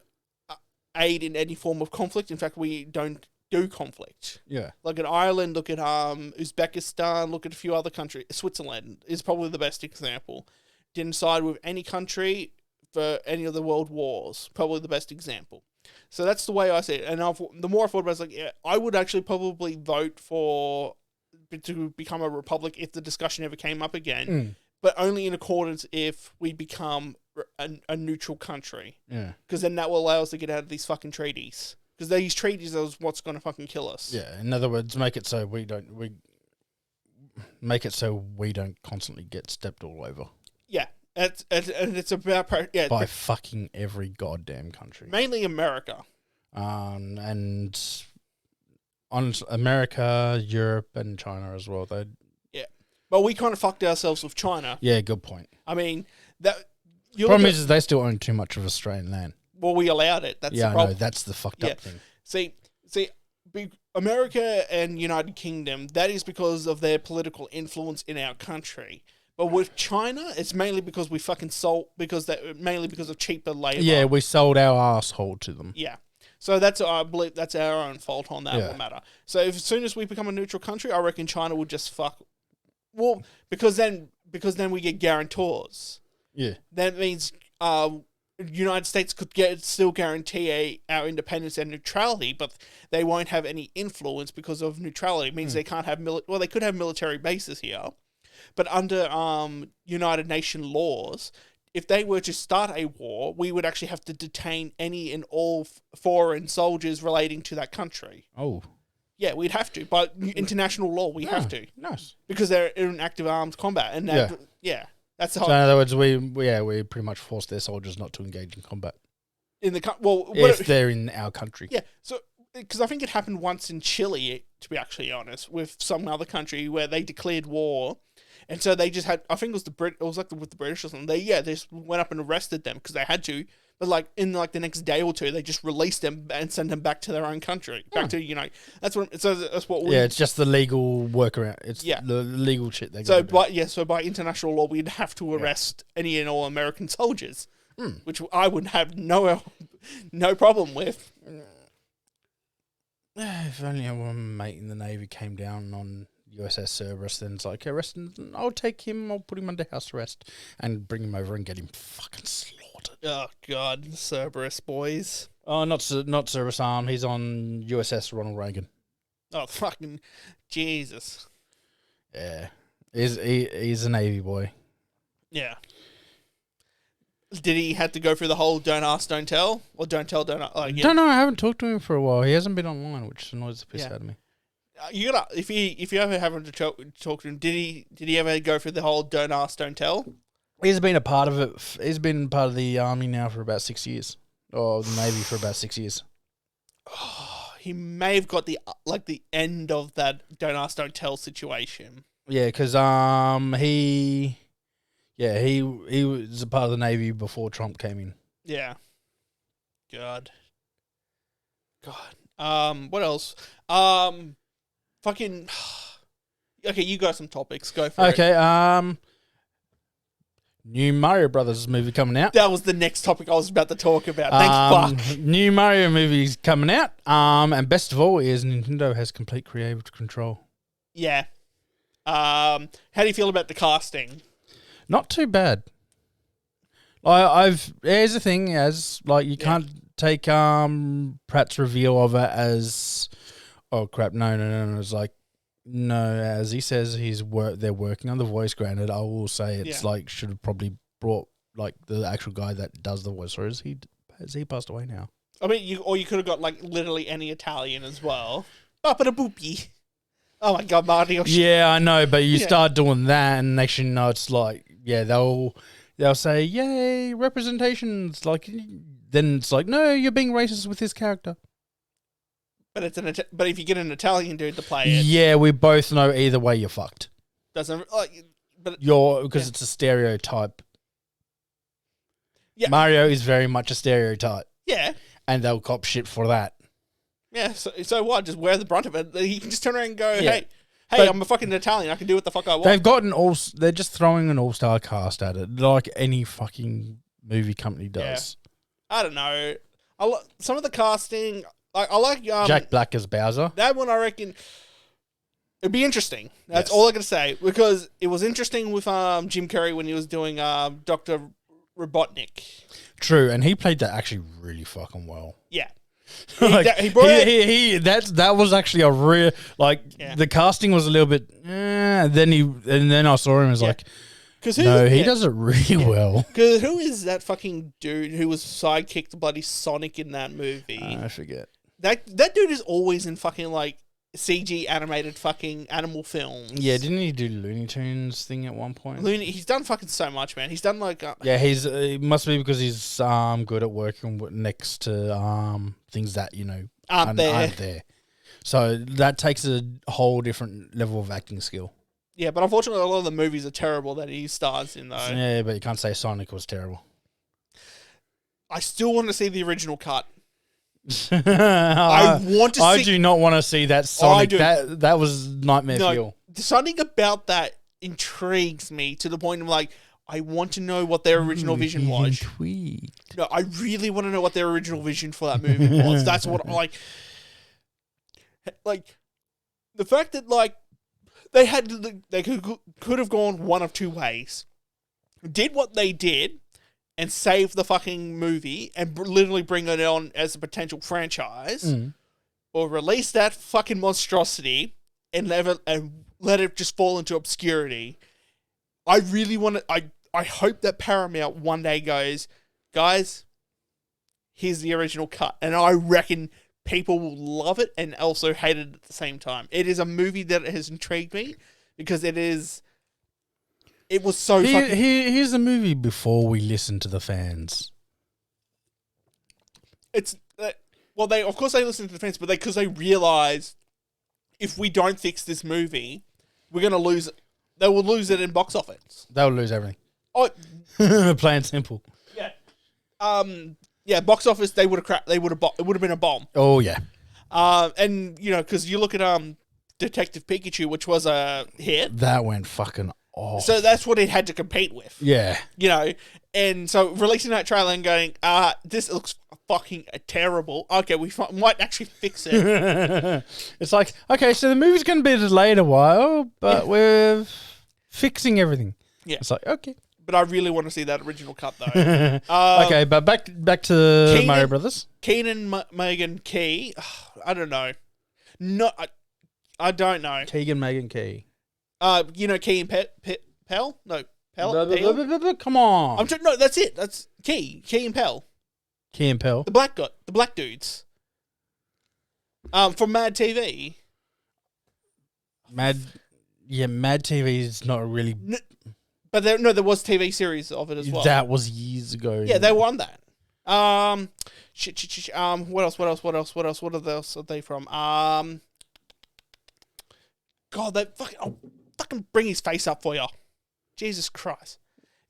aid in any form of conflict. In fact, we don't do conflict. yeah. Look at Ireland, look at Uzbekistan, look at a few other countries. Switzerland is probably the best example. Didn't side with any country for any of the world wars. Probably the best example. So that's the way I see it. And the more I thought about it, I was like, yeah, I would actually probably vote to become a republic if the discussion ever came up again, but only in accordance if we become a neutral country. Yeah. Because then that will allow us to get out of these fucking treaties. Because these treaties are what's going to fucking kill us. Yeah. In other words, make it so we don't constantly get stepped all over. Yeah. And it's about by fucking every goddamn country. Mainly America. And on America, Europe, and China as well. Yeah. But we kind of fucked ourselves with China. Yeah, good point. I mean, that... Problem is they still own too much of Australian land. Well, we allowed it. That's the I problem. know. That's the fucked up thing. See, America and United Kingdom, that is because of their political influence in our country. But with China, it's mainly because we fucking mainly because of cheaper labor. Yeah, we sold our asshole to them. Yeah. So I believe that's our own fault on that matter. So as soon as we become a neutral country, I reckon China would just fuck. Well, because then we get guarantors. Yeah. That means United States could still guarantee our independence and neutrality, but they won't have any influence because of neutrality. It means they can't have they could have military bases here, but under United Nation laws, if they were to start a war, we would actually have to detain any and all foreign soldiers relating to that country. Oh. Yeah, we'd have to. By international law, we have to. Nice. Because they're in active armed combat. And that's the whole... So in other words, we pretty much force their soldiers not to engage in combat. If they're in our country. Yeah, so... Because I think it happened once in Chile, to be actually honest, with some other country where they declared war, and so they just had, I think it was with the British or something. They just went up and arrested them because they had to, but in the next day or two, they just released them and sent them back to their own country, back to That's what. It's just the legal workaround. It's the legal shit they. So by international law, we'd have to arrest any and all American soldiers, which I would have no problem with. If only one mate in the Navy came down on USS Cerberus, then it's like, arrest him, I'll take him, I'll put him under house arrest and bring him over and get him fucking slaughtered. Oh, God, Cerberus, boys. Oh, not Cerberus, he's on USS Ronald Reagan. Oh, fucking Jesus. Yeah. He's a Navy boy. Yeah. Did he have to go through the whole don't ask, don't tell? Or don't tell, don't ask? Don't know, I haven't talked to him for a while. He hasn't been online, which annoys the piss out of me. You gotta, if you ever have to talk to him, did he ever go through the whole don't ask, don't tell? He's been a part of it. He's been part of the army now for about 6 years. Or the Navy for about 6 years. Oh, he may have got the end of that don't ask, don't tell situation. Yeah, because he was a part of the Navy before Trump came in. Yeah. God. What else? Fucking. Okay, you got some topics. Go for it. Okay. New Mario Brothers movie coming out. That was the next topic I was about to talk about. Thanks, fuck. New Mario movie's coming out. And best of all is Nintendo has complete creative control. Yeah. How do you feel about the casting? Not too bad. Here's the thing, you can't take Pratt's reveal of it as, oh crap, no. It's like, no, as he says, they're working on the voice. Granted, I will say it's should have probably brought the actual guy that does the voice, or has he passed away now? I mean, you could have got literally any Italian as well. But a boopy. Oh my God, Mario! Yeah, I know, but you start doing that, and next you know, it's they'll say, "Yay, representations!" Then it's like, no, you're being racist with this character. But but if you get an Italian dude to play it, yeah, we both know either way you're fucked. Doesn't because it's a stereotype. Yeah, Mario is very much a stereotype. Yeah, and they'll cop shit for that. Yeah, so what? Just wear the brunt of it. He can just turn around and go, hey, I'm a fucking Italian. I can do what the fuck I want. They're just throwing an all-star cast at it, like any fucking movie company does. Yeah. I don't know. Some of the casting, I like Jack Black as Bowser. That one, I reckon, it'd be interesting. That's all I gotta say, because it was interesting with Jim Carrey when he was doing Dr. Robotnik. True, and he played that actually really fucking well. Yeah. He brought it. That was actually a real the casting was a little bit. Then I saw him as like. He does it really well. Because who is that fucking dude who was sidekick to bloody Sonic in that movie? I forget. That dude is always in fucking like CG animated fucking animal films. Yeah, didn't he do Looney Tunes thing at one point? He's done fucking so much, man. He's done like it must be because he's good at working next to things that aren't there. So that takes a whole different level of acting skill. Yeah, but unfortunately, a lot of the movies are terrible that he stars in, though. Yeah, but you can't say Sonic was terrible. I still want to see the original cut. I do not want to see that Sonic. That was nightmare fuel. Something about that intrigues me to the point of like, I want to know what their original vision was. Intrigued. No, I really want to know what their original vision for that movie was. That's what I like. The fact that they could have gone one of two ways. Did what they did and save the fucking movie and literally bring it on as a potential franchise, or release that fucking monstrosity and let it just fall into obscurity. I really want to. I hope that Paramount one day goes, guys, here's the original cut, and I reckon people will love it and also hate it at the same time. It is a movie that has intrigued me because it was so fucking... Here's the movie before we listen to the fans. It's... well, of course they listen to the fans, but because they realise if we don't fix this movie, we're going to lose it. They will lose it in box office. They will lose everything. Oh, plain simple. Yeah. Yeah, box office, they would have it would have been a bomb. Oh yeah. And because you look at Detective Pikachu, which was a hit. That went fucking off. So that's what it had to compete with. Yeah. And so releasing that trailer and going, this looks fucking terrible. Okay, we might actually fix it. It's like, okay, so the movie's going to be delayed a while, but we're fixing everything. Yeah. It's like, okay. But I really want to see that original cut, though. Okay, but back to Mario Brothers. Keegan Megan Key. I don't know. No, I don't know. Keegan Megan Key. Key and Pell? No, Pell? Come on. No, that's it. That's Key and Pell. Key and Pell. The black dudes. From Mad TV. Mad TV is not really... But there was TV series of it as well. That was years ago. Yeah, they won that. What else? What else are they from? God, I'll fucking bring his face up for you. Jesus Christ.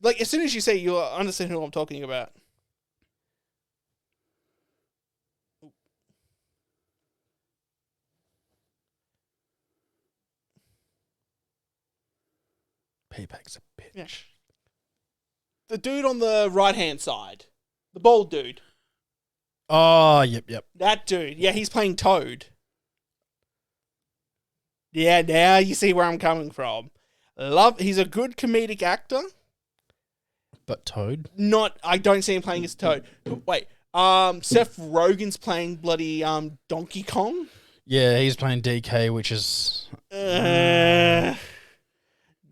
Like, as soon as you say, you'll understand who I'm talking about. Payback's a bitch. Yeah. The dude on the right-hand side. The bald dude. Oh, yep. That dude. Yeah, he's playing Toad. Yeah, now you see where I'm coming from. He's a good comedic actor. But Toad? I don't see him playing as Toad. Wait, Seth Rogen's playing bloody Donkey Kong? Yeah, he's playing DK, which is...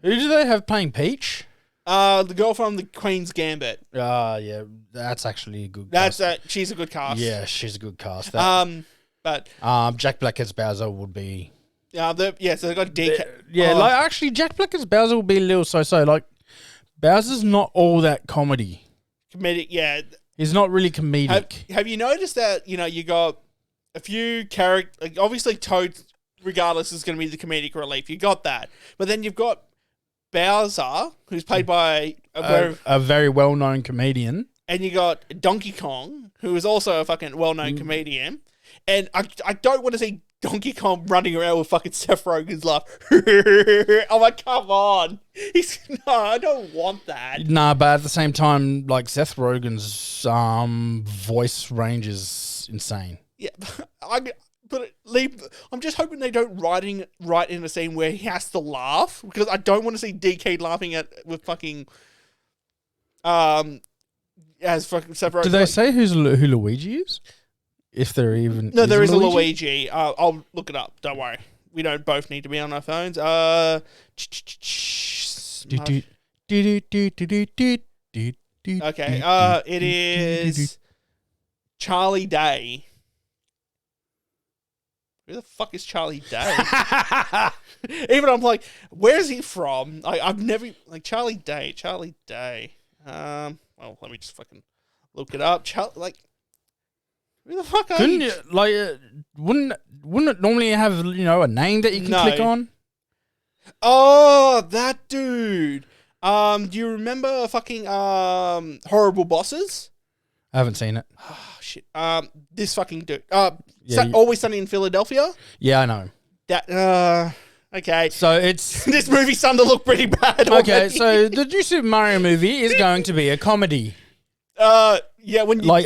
Who do they have playing Peach? The girl from the Queen's Gambit. Yeah, that's actually a good cast. She's a good cast. Yeah, she's a good cast. But Jack Black as Bowser would be... so they got DK. Actually, Jack Black as Bowser would be a little so-so. Like, Bowser's not all that comedy. Comedic, yeah. He's not really comedic. Have you noticed that, you got a few characters... Like, obviously, Toad, regardless, is going to be the comedic relief. You got that. But then you've got Bowser, who's played by a very well-known comedian. And you got Donkey Kong, who is also a fucking well-known comedian. And I don't want to see Donkey Kong running around with fucking Seth Rogen's laugh. I'm like, come on. I don't want that. Nah, but at the same time, like, Seth Rogen's voice range is insane. Yeah, I'm just hoping they don't write in a scene where he has to laugh, because I don't want to see DK laughing with fucking as fucking Seth Rogen. Did they say who Luigi is? If there even No, there is a Luigi. I'll look it up. Don't worry. We don't both need to be on our phones. Okay. It is Charlie Day. Who the fuck is Charlie Day? Even I'm like, where is he from? I've never Charlie Day. Well, let me just fucking look it up. Who the fuck are Couldn't you? Wouldn't it normally have a name that you can click on? Oh, that dude. Do you remember fucking Horrible Bosses? I haven't seen it. Oh shit. This fucking dude. Yeah, Always Sunny in Philadelphia. Yeah, I know. That. Okay. So it's this movie's starting to look pretty bad. okay. Already. So the new Super Mario movie is going to be a comedy. Yeah. When you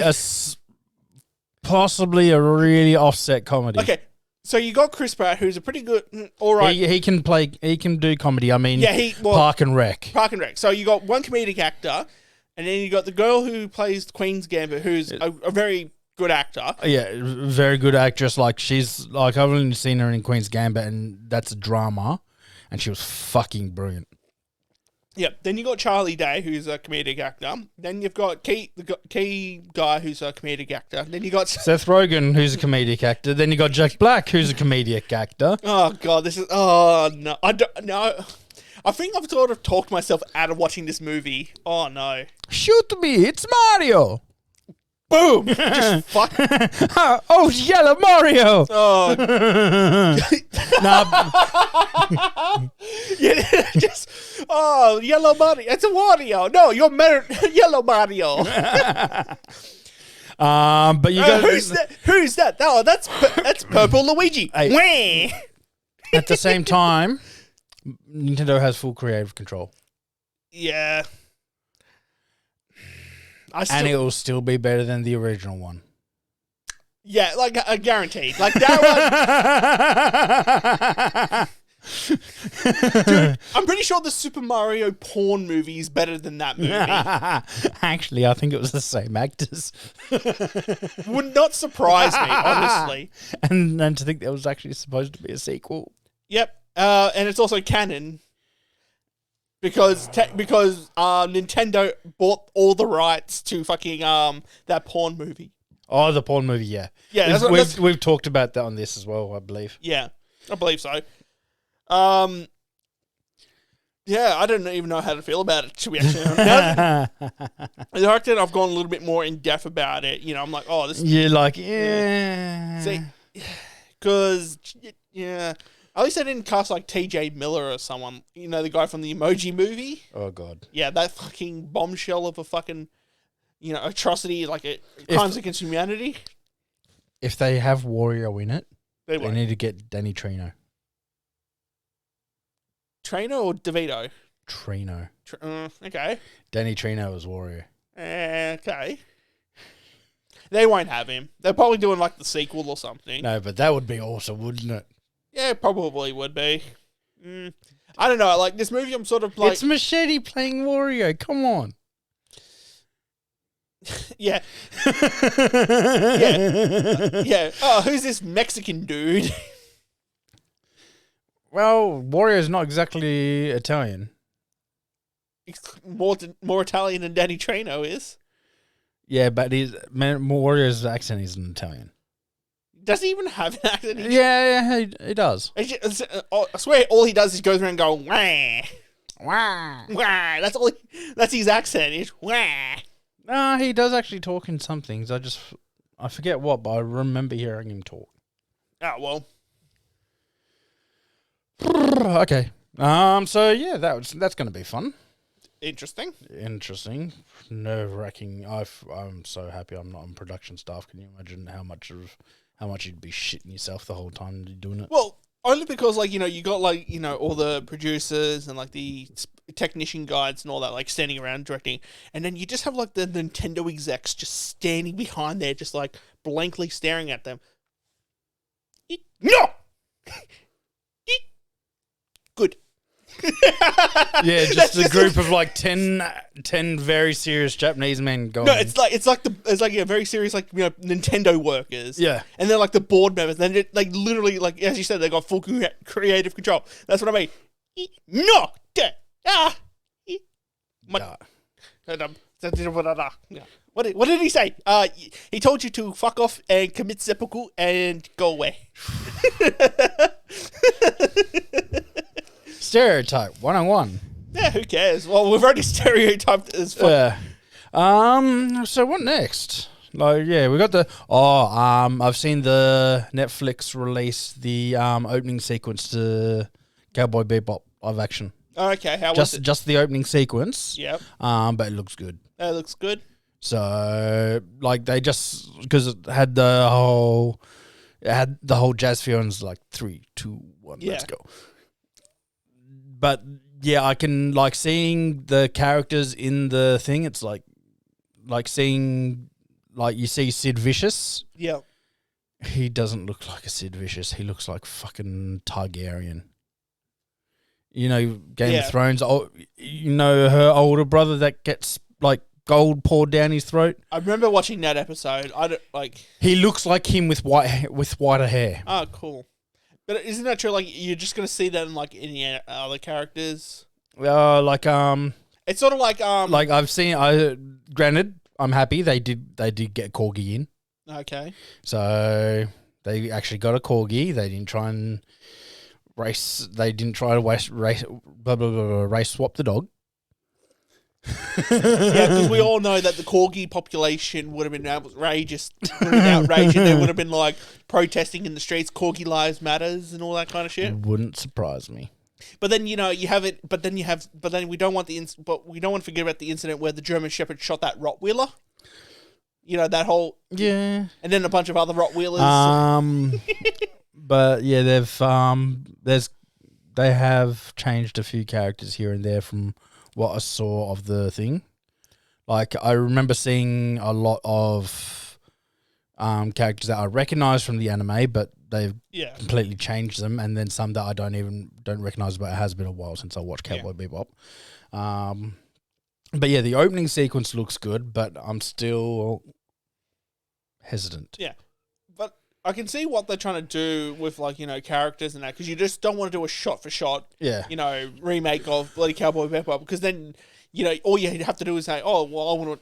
possibly a really offset comedy. Okay. So you got Chris Pratt, who's a pretty good, all right. He can play. He can do comedy. I mean, Park and Rec. Park and Rec. So you got one comedic actor, and then you got the girl who plays Queen's Gambit, who's a very good actor. Yeah, very good actress. She's I've only seen her in Queen's Gambit, and that's a drama, and she was fucking brilliant. Yep. Then you got Charlie Day, who's a comedic actor. Then you've got the key guy, who's a comedic actor. Then you got Seth Rogen, who's a comedic actor. Then you got Jack Black, who's a comedic actor. Oh god, this is no. I don't no. I think I've sort of talked myself out of watching this movie. Oh no. Shoot me, it's Mario. Boom! Just fuck. Oh, yellow Mario. Oh. Yeah, just yellow Mario. It's a Wario. No, you're yellow Mario. But you got who's that? Oh, that's Purple Luigi. Hey. At the same time, Nintendo has full creative control. Yeah. And it will still be better than the original one. Yeah, guaranteed. That one. Dude, I'm pretty sure the Super Mario porn movie is better than that movie. Actually, I think it was the same actors. Would not surprise me, honestly. And to think there was actually supposed to be a sequel. Yep. And it's also canon. Because Nintendo bought all the rights to fucking that porn movie. Oh, the porn movie, yeah. Yeah, we've talked about that on this as well, I believe. Yeah, I believe so. Yeah, I don't even know how to feel about it, to be actually honest. The fact that I've gone a little bit more in depth about it, I'm like, oh, this. You're like, yeah. See, because at least I didn't cast TJ Miller or someone. The guy from the Emoji Movie. Oh god. Yeah, that fucking bombshell of a fucking, atrocity, crimes against humanity. If they have Wario in it, they need to get Danny Trino. Trino or DeVito? Trino. Okay. Danny Trino is Wario. Okay. They won't have him. They're probably doing the sequel or something. No, but that would be awesome, wouldn't it? Yeah, probably would be. I don't know. This movie, I'm sort of It's Machete playing Wario. Come on. Yeah. Yeah. Yeah. Oh, who's this Mexican dude? Well, Wario's not exactly Italian. He's more Italian than Danny Trino is. Yeah, but Wario's accent isn't Italian. Does he even have an accent? Yeah, he does. I swear all he does is goes around going, wah. Wah. Wah. That's his accent. It's wah. No, he does actually talk in some things. I forget what, but I remember hearing him talk. Oh, well. Okay. So yeah, that's going to be fun. Interesting. Nerve-wracking. I'm so happy I'm not on production staff. Can you imagine how much you'd be shitting yourself the whole time you're doing it? Well, only because you got all the producers and the technician guides and all that standing around directing, and then you just have the Nintendo execs just standing behind there, just blankly staring at them. No. Good. Yeah, just a group of like 10 very serious Japanese men going. No, it's like a very serious Nintendo workers. Yeah. And they're like the board members. And then like literally like as you said, they got full creative control. That's what I mean. No, What did he say? He told you to fuck off and commit seppuku and go away. Stereotype 101. Yeah, who cares? Well, we've already stereotyped as fuck. Yeah. So what next? Like, yeah, we got I've seen the Netflix release the opening sequence to Cowboy Bebop live action. Okay, how was it? Just the opening sequence. Yep. But it looks good. It looks good. So like they just because it had the whole jazz feel and it's like 3, 2, 1, let's go. But yeah, I can like seeing the characters in the thing. It's like seeing like you see Sid Vicious. Yeah. He doesn't look like a Sid Vicious. He looks like fucking Targaryen. You know, Game of Thrones. Oh, you know her older brother that gets like gold poured down his throat. I remember watching that episode. I don't like. He looks like him with whiter hair. Oh, cool. But isn't that true? Like you're just gonna see that in like any other characters. It's sort of like I've seen. Granted, I'm happy they did get Corgi in. Okay. So they actually got a Corgi. They didn't try and race. They didn't try to race swap the dog. Yeah, because we all know that the corgi population would have been outrageous. They would have been like protesting in the streets, corgi lives matters and all that kind of shit. It wouldn't surprise me. But then you have it. But then we don't want we don't want to forget about the incident where the German Shepherd shot that Rottweiler. You know that whole and then a bunch of other Rottweilers. But yeah, they have changed a few characters here and there from what I saw of the thing. Like, I remember seeing a lot of characters that I recognize from the anime, but they've completely changed them, and then some that I don't recognize, but it has been a while since I watched Cowboy Bebop. But yeah, the opening sequence looks good, but I'm still hesitant. Yeah. But I can see what they're trying to do with, characters and that, because you just don't want to do a shot-for-shot, remake of bloody Cowboy Bebop, because then, all you have to do is say, oh, well, I want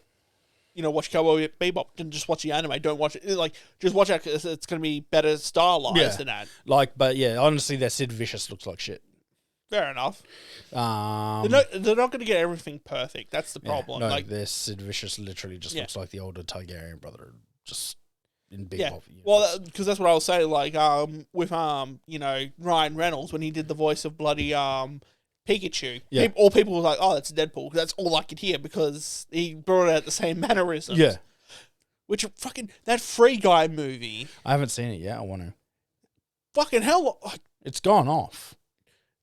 to, watch Cowboy Bebop, and just watch the anime, don't watch it. Like, just watch it, because it's going to be better stylized than that. But yeah, honestly, that Sid Vicious looks like shit. Fair enough. They're not going to get everything perfect. That's the problem. No, their Sid Vicious literally just looks like the older Targaryen brother, just in big. Yeah, well, because that's what I was saying. Like, with Ryan Reynolds when he did the voice of bloody Pikachu. Yeah. All people were like, "Oh, that's Deadpool." That's all I could hear because he brought out the same mannerisms. Yeah. Which fucking that Free Guy movie. I haven't seen it yet. I want to. Fucking hell! It's gone off.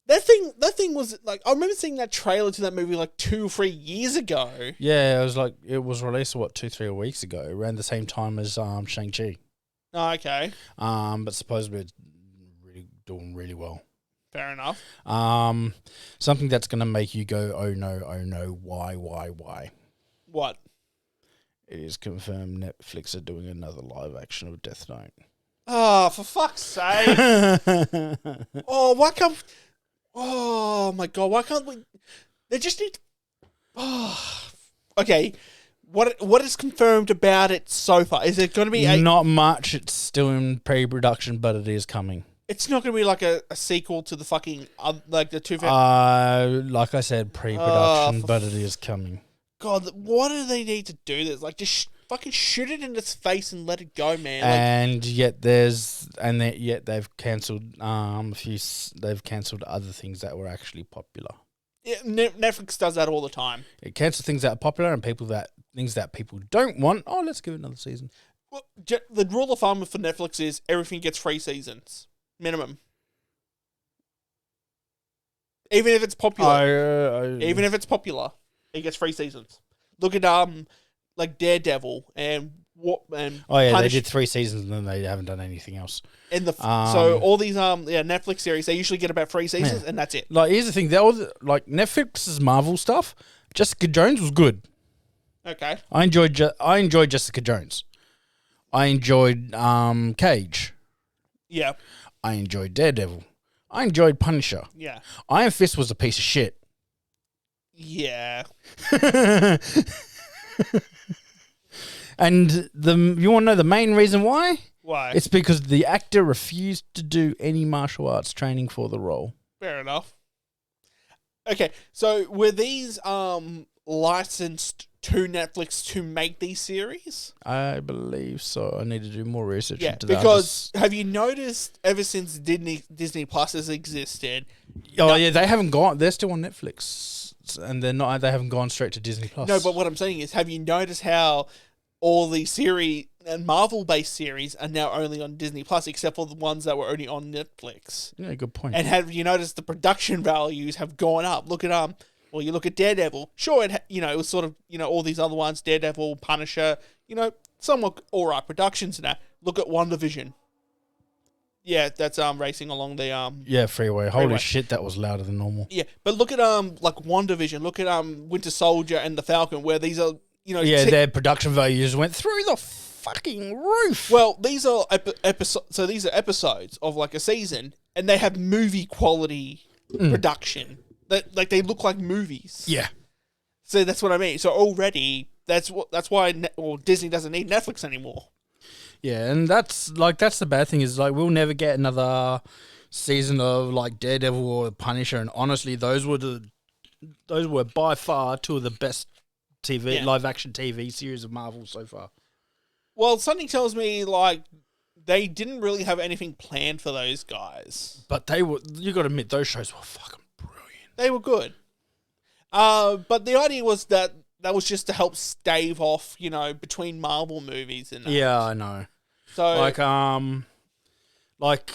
That thing was like, I remember seeing that trailer to that movie like 2 or 3 years ago. Yeah, it was released 2-3 weeks ago, around the same time as Shang-Chi. Oh, okay. But supposedly it's doing really well. Fair enough. Something that's gonna make you go, oh no, why? What? It is confirmed Netflix are doing another live action of Death Note. Oh, for fuck's sake! Why can't? Oh my god! Why can't we? They just need. Okay. What is confirmed about it so far? Is it going to be not much? It's still in pre-production, but it is coming. It's not going to be like a sequel to the fucking like the two. Like I said, pre-production, but it is coming. God, why do they need to do this? Like, just fucking shoot it in its face and let it go, man. And yet they've cancelled a few. They've cancelled other things that were actually popular. Yeah, Netflix does that all the time. It cancels things that are popular and things that people don't want. Oh, let's give it another season. Well, the rule of thumb for Netflix is everything gets 3 seasons minimum. Even if it's popular. Even if it's popular. It gets 3 seasons. Look at like Daredevil and Oh yeah, Punish. they did 3 seasons and then they haven't done anything else. And so all these Netflix series, they usually get about 3 seasons and that's it. Like here's the thing, like Netflix's Marvel stuff. Jessica Jones was good. Okay. I enjoyed Jessica Jones. I enjoyed Cage. Yeah. I enjoyed Daredevil. I enjoyed Punisher. Yeah. Iron Fist was a piece of shit. Yeah. And you want to know the main reason why? Why? It's because the actor refused to do any martial arts training for the role. Fair enough. Okay, so were these licensed to Netflix to make these series? I believe so. I need to do more research into that. that. Because have you noticed ever since Disney Plus has existed? Yeah, they haven't gone. They're still on Netflix, and they haven't gone straight to Disney Plus. No, but what I'm saying is, have you noticed how all the series and Marvel-based series are now only on Disney Plus, except for the ones that were only on Netflix? Yeah, good point. And have you noticed the production values have gone up? Look at well, you look at Daredevil. Sure, it was sort of all these other ones, Daredevil, Punisher. Somewhat alright productions and that. Look at WandaVision. Yeah, that's racing along the freeway. Holy shit, that was louder than normal. Yeah, but look at like WandaVision. Look at Winter Soldier and the Falcon, where these are their production values went through the fucking roof. Well, these are episodes. So these are episodes of like a season, and they have movie quality production. That they look like movies. Yeah. So that's what I mean. So already that's why Disney doesn't need Netflix anymore. Yeah, and that's the bad thing is like we'll never get another season of like Daredevil or Punisher, and honestly, those were by far 2 of the best live action TV series of Marvel so far. Well, something tells me like they didn't really have anything planned for those guys. But you got to admit those shows were fucking brilliant. They were good. But the idea was that was just to help stave off, between Marvel movies and that. Yeah, I know. So like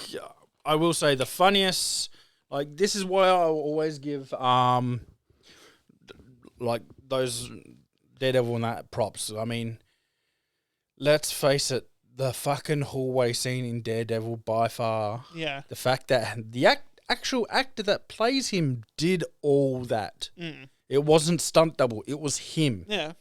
I will say the funniest, like this is why I always give like those Daredevil and that props. I mean, let's face it, the fucking hallway scene in Daredevil by far. Yeah. The fact that the actual actor that plays him did all that. It wasn't stunt double. It was him. Yeah.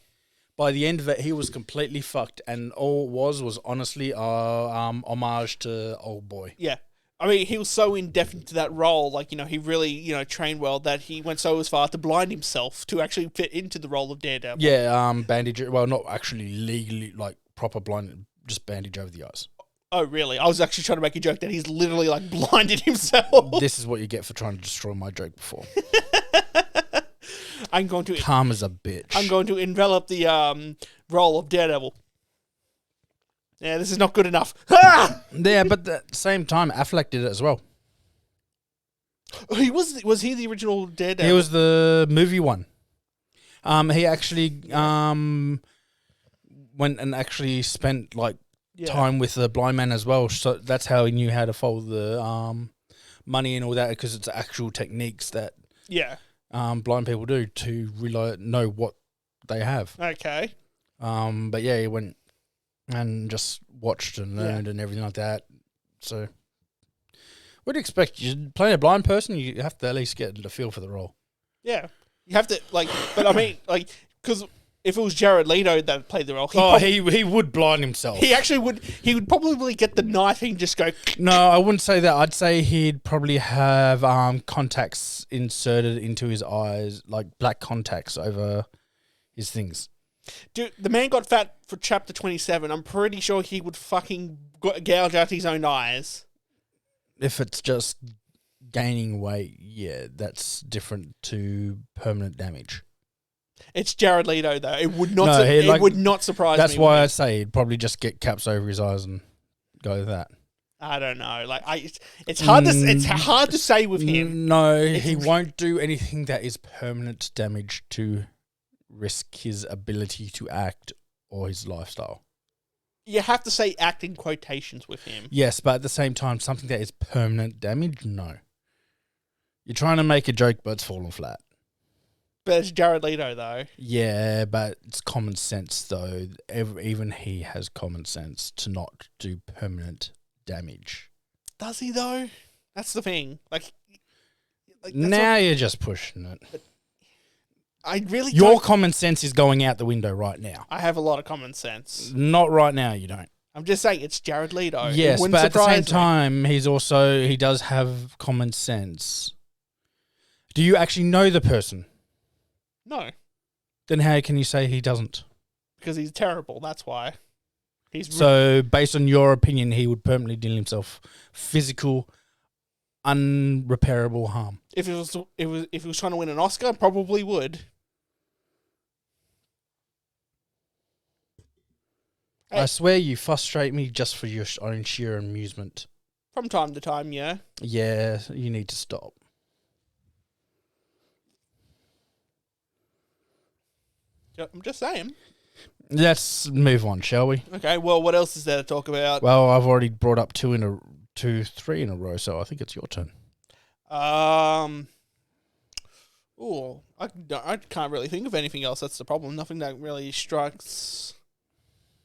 By the end of it, he was completely fucked, and all it was honestly homage to Old Boy. Yeah. I mean, he was so in-depth into that role, like, he really, trained well that he went so as far to blind himself to actually fit into the role of Daredevil. Yeah, bandage, well, not actually legally, like, proper blind, just bandage over the eyes. Oh, really? I was actually trying to make a joke that he's literally, like, blinded himself. This is what you get for trying to destroy my joke before. I'm going to... Calm as a bitch. I'm going to envelop the role of Daredevil. Yeah, this is not good enough. Ah! Yeah, but at the same time, Affleck did it as well. Was he the original Daredevil? He was the movie one. He actually went and actually spent like time with the blind man as well. So that's how he knew how to fold the money and all that, because it's actual techniques that blind people do to really know what they have. Okay. But yeah, he went and just watched and learned and everything like that. So, what do you expect? You play a blind person, you have to at least get the feel for the role. Yeah, you have to but I mean, because if it was Jared Leto that played the role, he would blind himself. He actually would. He would probably get the knife and just go. No, I wouldn't say that. I'd say he'd probably have contacts inserted into his eyes, like black contacts over his things. Dude, the man got fat for chapter 27. I'm pretty sure he would fucking gouge out his own eyes. If it's just gaining weight, yeah, that's different to permanent damage. It's Jared Leto, though. It would not. It would not surprise me. That's why I say he'd probably just get caps over his eyes and go with that. I don't know. It's hard to. It's hard to say with him. No, he won't do anything that is permanent damage to risk his ability to act or his lifestyle. You have to say act in quotations with him. Yes, but at the same time, something that is permanent damage, no. You're trying to make a joke, but it's falling flat. But it's Jared Leto, though. Yeah, but it's common sense, though. Even he has common sense to not do permanent damage. Does he, though? That's the thing. Like now you're just pushing it. I really Your common sense is going out the window right now. I have a lot of common sense. Not right now, you don't. I'm just saying it's Jared Leto. Yes, but at the same time, he does have common sense. Do you actually know the person? No. Then how can you say he doesn't? Because he's terrible, that's why. So, based on your opinion, he would permanently deal himself physical, unrepairable harm. If he was trying to win an Oscar, probably would. I swear you frustrate me just for your own sheer amusement. From time to time, yeah. Yeah, you need to stop. I'm just saying. Let's move on, shall we? Okay, well, what else is there to talk about? Well, I've already brought up three in a row, so I think it's your turn. I can't really think of anything else. That's the problem. Nothing that really strikes.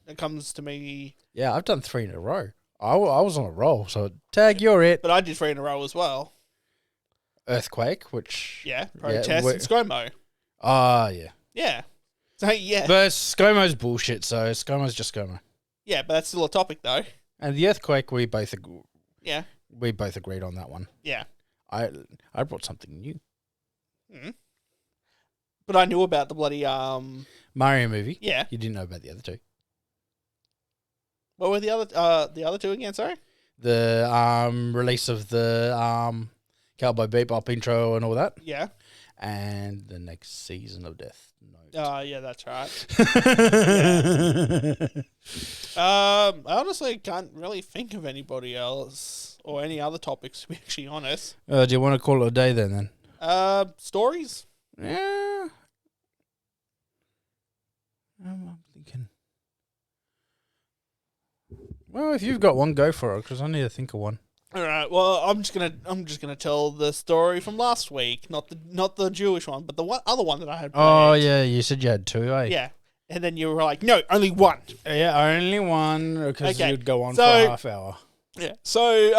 That comes to me. Yeah, I've done 3 in a row. I was on a roll, so tag, you're it. But I did 3 in a row as well. Earthquake, which... Yeah, protest and Scomo. Yeah. Yeah. So, yeah. But Scomo's bullshit, so Scomo's just Scomo. Yeah, but that's still a topic, though. And the earthquake, we both agreed on that one. Yeah. I brought something new. Mm-hmm. But I knew about the bloody... Mario movie. Yeah. You didn't know about the other two. What were the other two again, sorry? The release of the Cowboy Bebop intro and all that. Yeah. And the next season of Death Note. Yeah, that's right. Yeah. I honestly can't really think of anybody else or any other topics, to be actually honest. Do you want to call it a day then? Stories? Yeah. I'm thinking. Well, if you've got one, go for it, because I need to think of one. All right. Well, I'm just gonna tell the story from last week, not the Jewish one, but the other one that I had. Oh yeah, you said you had 2, eh? Yeah, and then you were like, no, only one. Yeah, only one, because you'd go on for a half hour. Yeah. So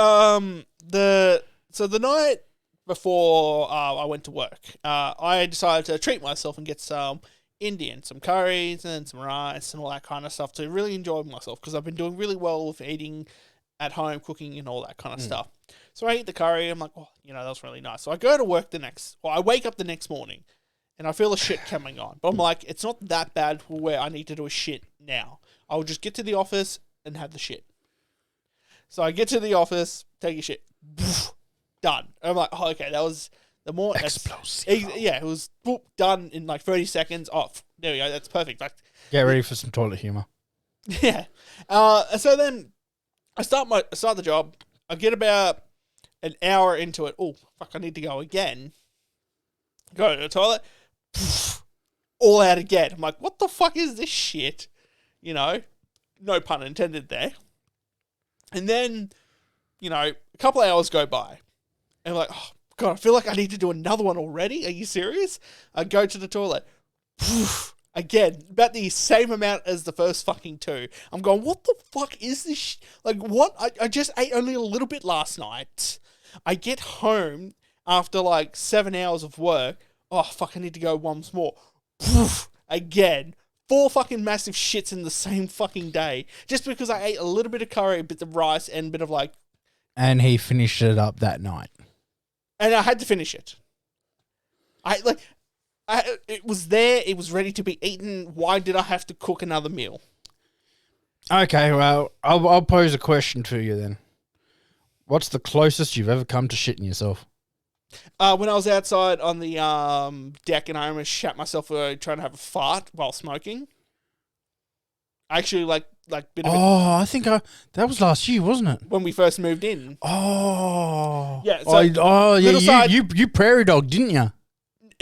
the night before I went to work, I decided to treat myself and get some Indian, some curries and some rice and all that kind of stuff to really enjoy myself, because I've been doing really well with eating at home, cooking and all that kind of stuff. So I eat the curry. I'm like, oh, that was really nice. So I go to work I wake up the next morning and I feel a shit coming on. But I'm like, it's not that bad where I need to do a shit now. I'll just get to the office and have the shit. So I get to the office, take a shit. Done. And I'm like, oh, okay, that was the more explosive. Yeah, it was done in like 30 seconds. Oh, there we go. That's perfect. Like, get ready for some toilet humor. Yeah. So then I start the job. I get about an hour into it. Oh, fuck, I need to go again. Go to the toilet. All out again. I'm like, what the fuck is this shit? No pun intended there. And then, a couple of hours go by. And I'm like, oh, God, I feel like I need to do another one already. Are you serious? I go to the toilet. Again, about the same amount as the first fucking 2. I'm going, what the fuck is this? Like, what? I just ate only a little bit last night. I get home after like 7 hours of work. Oh, fuck, I need to go once more. Again. 4 fucking massive shits in the same fucking day. Just because I ate a little bit of curry, a bit of rice, and a bit of like... And he finished it up that night. And I had to finish it. It was there. It was ready to be eaten. Why did I have to cook another meal? Okay, well, I'll pose a question to you then. What's the closest you've ever come to shitting yourself? When I was outside on the deck and I almost shat myself trying to have a fart while smoking. I actually bit of it. I think that was last year, wasn't it? When we first moved in. Oh. Yeah. So yeah. You prairie dog, didn't you?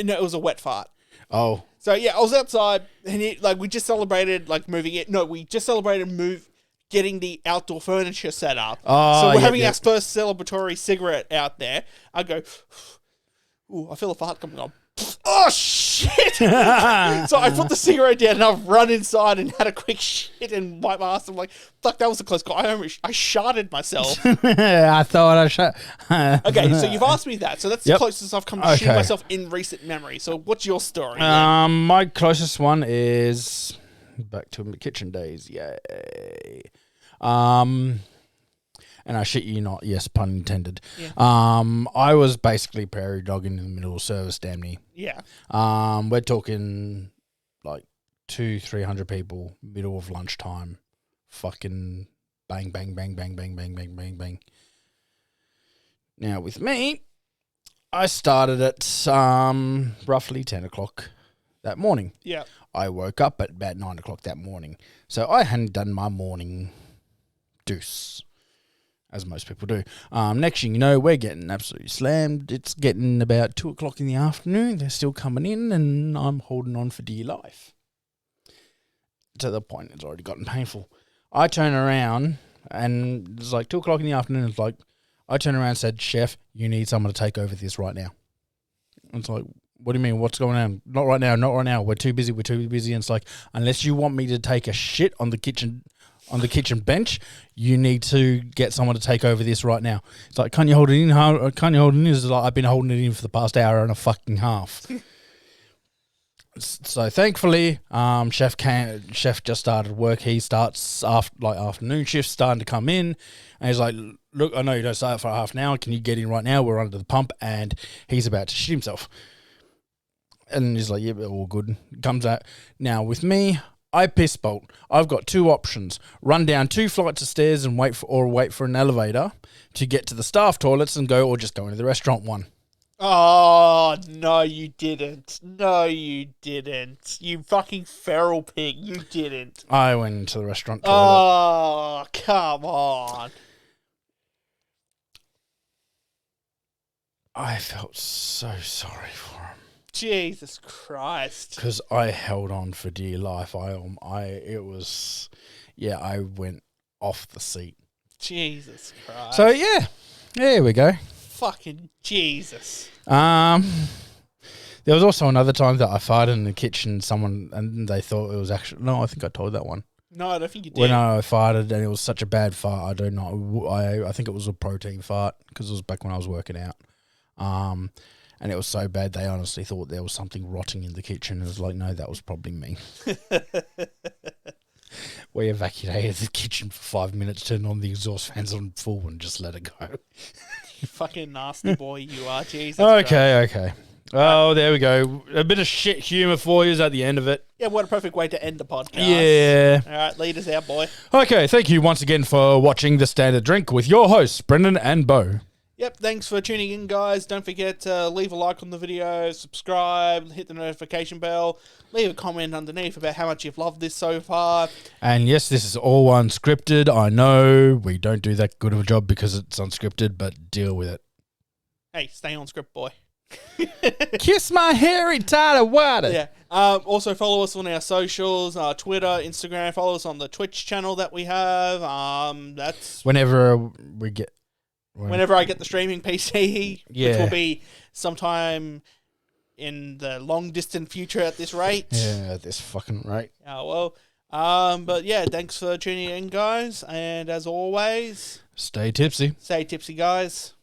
No, it was a wet fart. Oh. So yeah, I was outside and we just celebrated moving it. No, we just celebrated getting the outdoor furniture set up. Oh, so we're having our first celebratory cigarette out there. I go, ooh, I feel a fart coming on. oh shit! So I put the cigarette down and I've run inside and had a quick shit and wipe my ass. I'm like, fuck, that was a close call. I sharted myself. I thought I shot. Okay, so you've asked me that. So that's the Yep. closest I've come to shitting myself in recent memory. So what's your story? My closest one is back to my kitchen days. Yay. And I shit you not, yes, pun intended. Yeah. I was basically prairie dogging in the middle of service, damn near. Yeah. We're talking like 200-300 people, middle of lunchtime, fucking bang, bang, bang, bang, bang, bang, bang, bang, bang. Now with me, I started at roughly 10 o'clock that morning. Yeah. I woke up at about 9 o'clock that morning, so I hadn't done my morning deuce, as most people do. Next thing you know, we're getting absolutely slammed. It's getting about 2 o'clock in the afternoon. They're still coming in, and I'm holding on for dear life. To the point it's already gotten painful. I turn around, and it's like 2 o'clock in the afternoon. It's like, I turn around and said, Chef, you need someone to take over this right now. It's like, what do you mean? What's going on? Not right now, not right now. We're too busy. And it's like, unless you want me to take a shit on the kitchen bench, you need to get someone to take over this right now. It's like, can't you hold it in? Can't you hold it in? It's like, I've been holding it in for the past hour and a fucking half. So thankfully, chef just started work. He starts afternoon shifts starting to come in, and he's like, look, I know you don't start for half an hour. Can you get in right now? We're under the pump, and he's about to shit himself. And he's like, yeah, but all good. Comes out. Now with me, I piss bolt. I've got two options: run down 2 flights of stairs and wait for an elevator to get to the staff toilets and go, or just go into the restaurant one. Oh, no, you didn't. No, you didn't. You fucking feral pig. You didn't. I went into the restaurant toilet. Oh, come on. I felt so sorry for him. Jesus Christ. Because I held on for dear life. I went off the seat. Jesus Christ. So yeah, there we go. Fucking Jesus. There was also another time that I farted in the kitchen. And they thought it was actually no. I think I told that one. No, I don't think you did. When I farted and it was such a bad fart, I don't know. I think it was a protein fart because it was back when I was working out. And it was so bad they honestly thought there was something rotting in the kitchen. It was like, no, that was probably me. We evacuated the kitchen for 5 minutes, turned on the exhaust fans on full and just let it go. You fucking nasty boy you are, Jesus. Okay. Oh, there we go. A bit of shit humour for you at the end of it. Yeah, what a perfect way to end the podcast. Yeah. All right, lead us out, boy. Okay, thank you once again for watching The Standard Drink with your hosts, Brendan and Bo. Yep, thanks for tuning in, guys. Don't forget to leave a like on the video, subscribe, hit the notification bell, leave a comment underneath about how much you've loved this so far. And yes, this is all unscripted. I know we don't do that good of a job because it's unscripted, but deal with it. Hey, stay on script, boy. Kiss my hairy tighter water. Yeah. Also follow us on our socials, Twitter, Instagram. Follow us on the Twitch channel that we have. That's whenever I get the streaming PC, yeah, which will be sometime in the long distant future at this rate. Yeah, at this fucking rate. But yeah, thanks for tuning in, guys. And as always, stay tipsy. Stay tipsy, guys.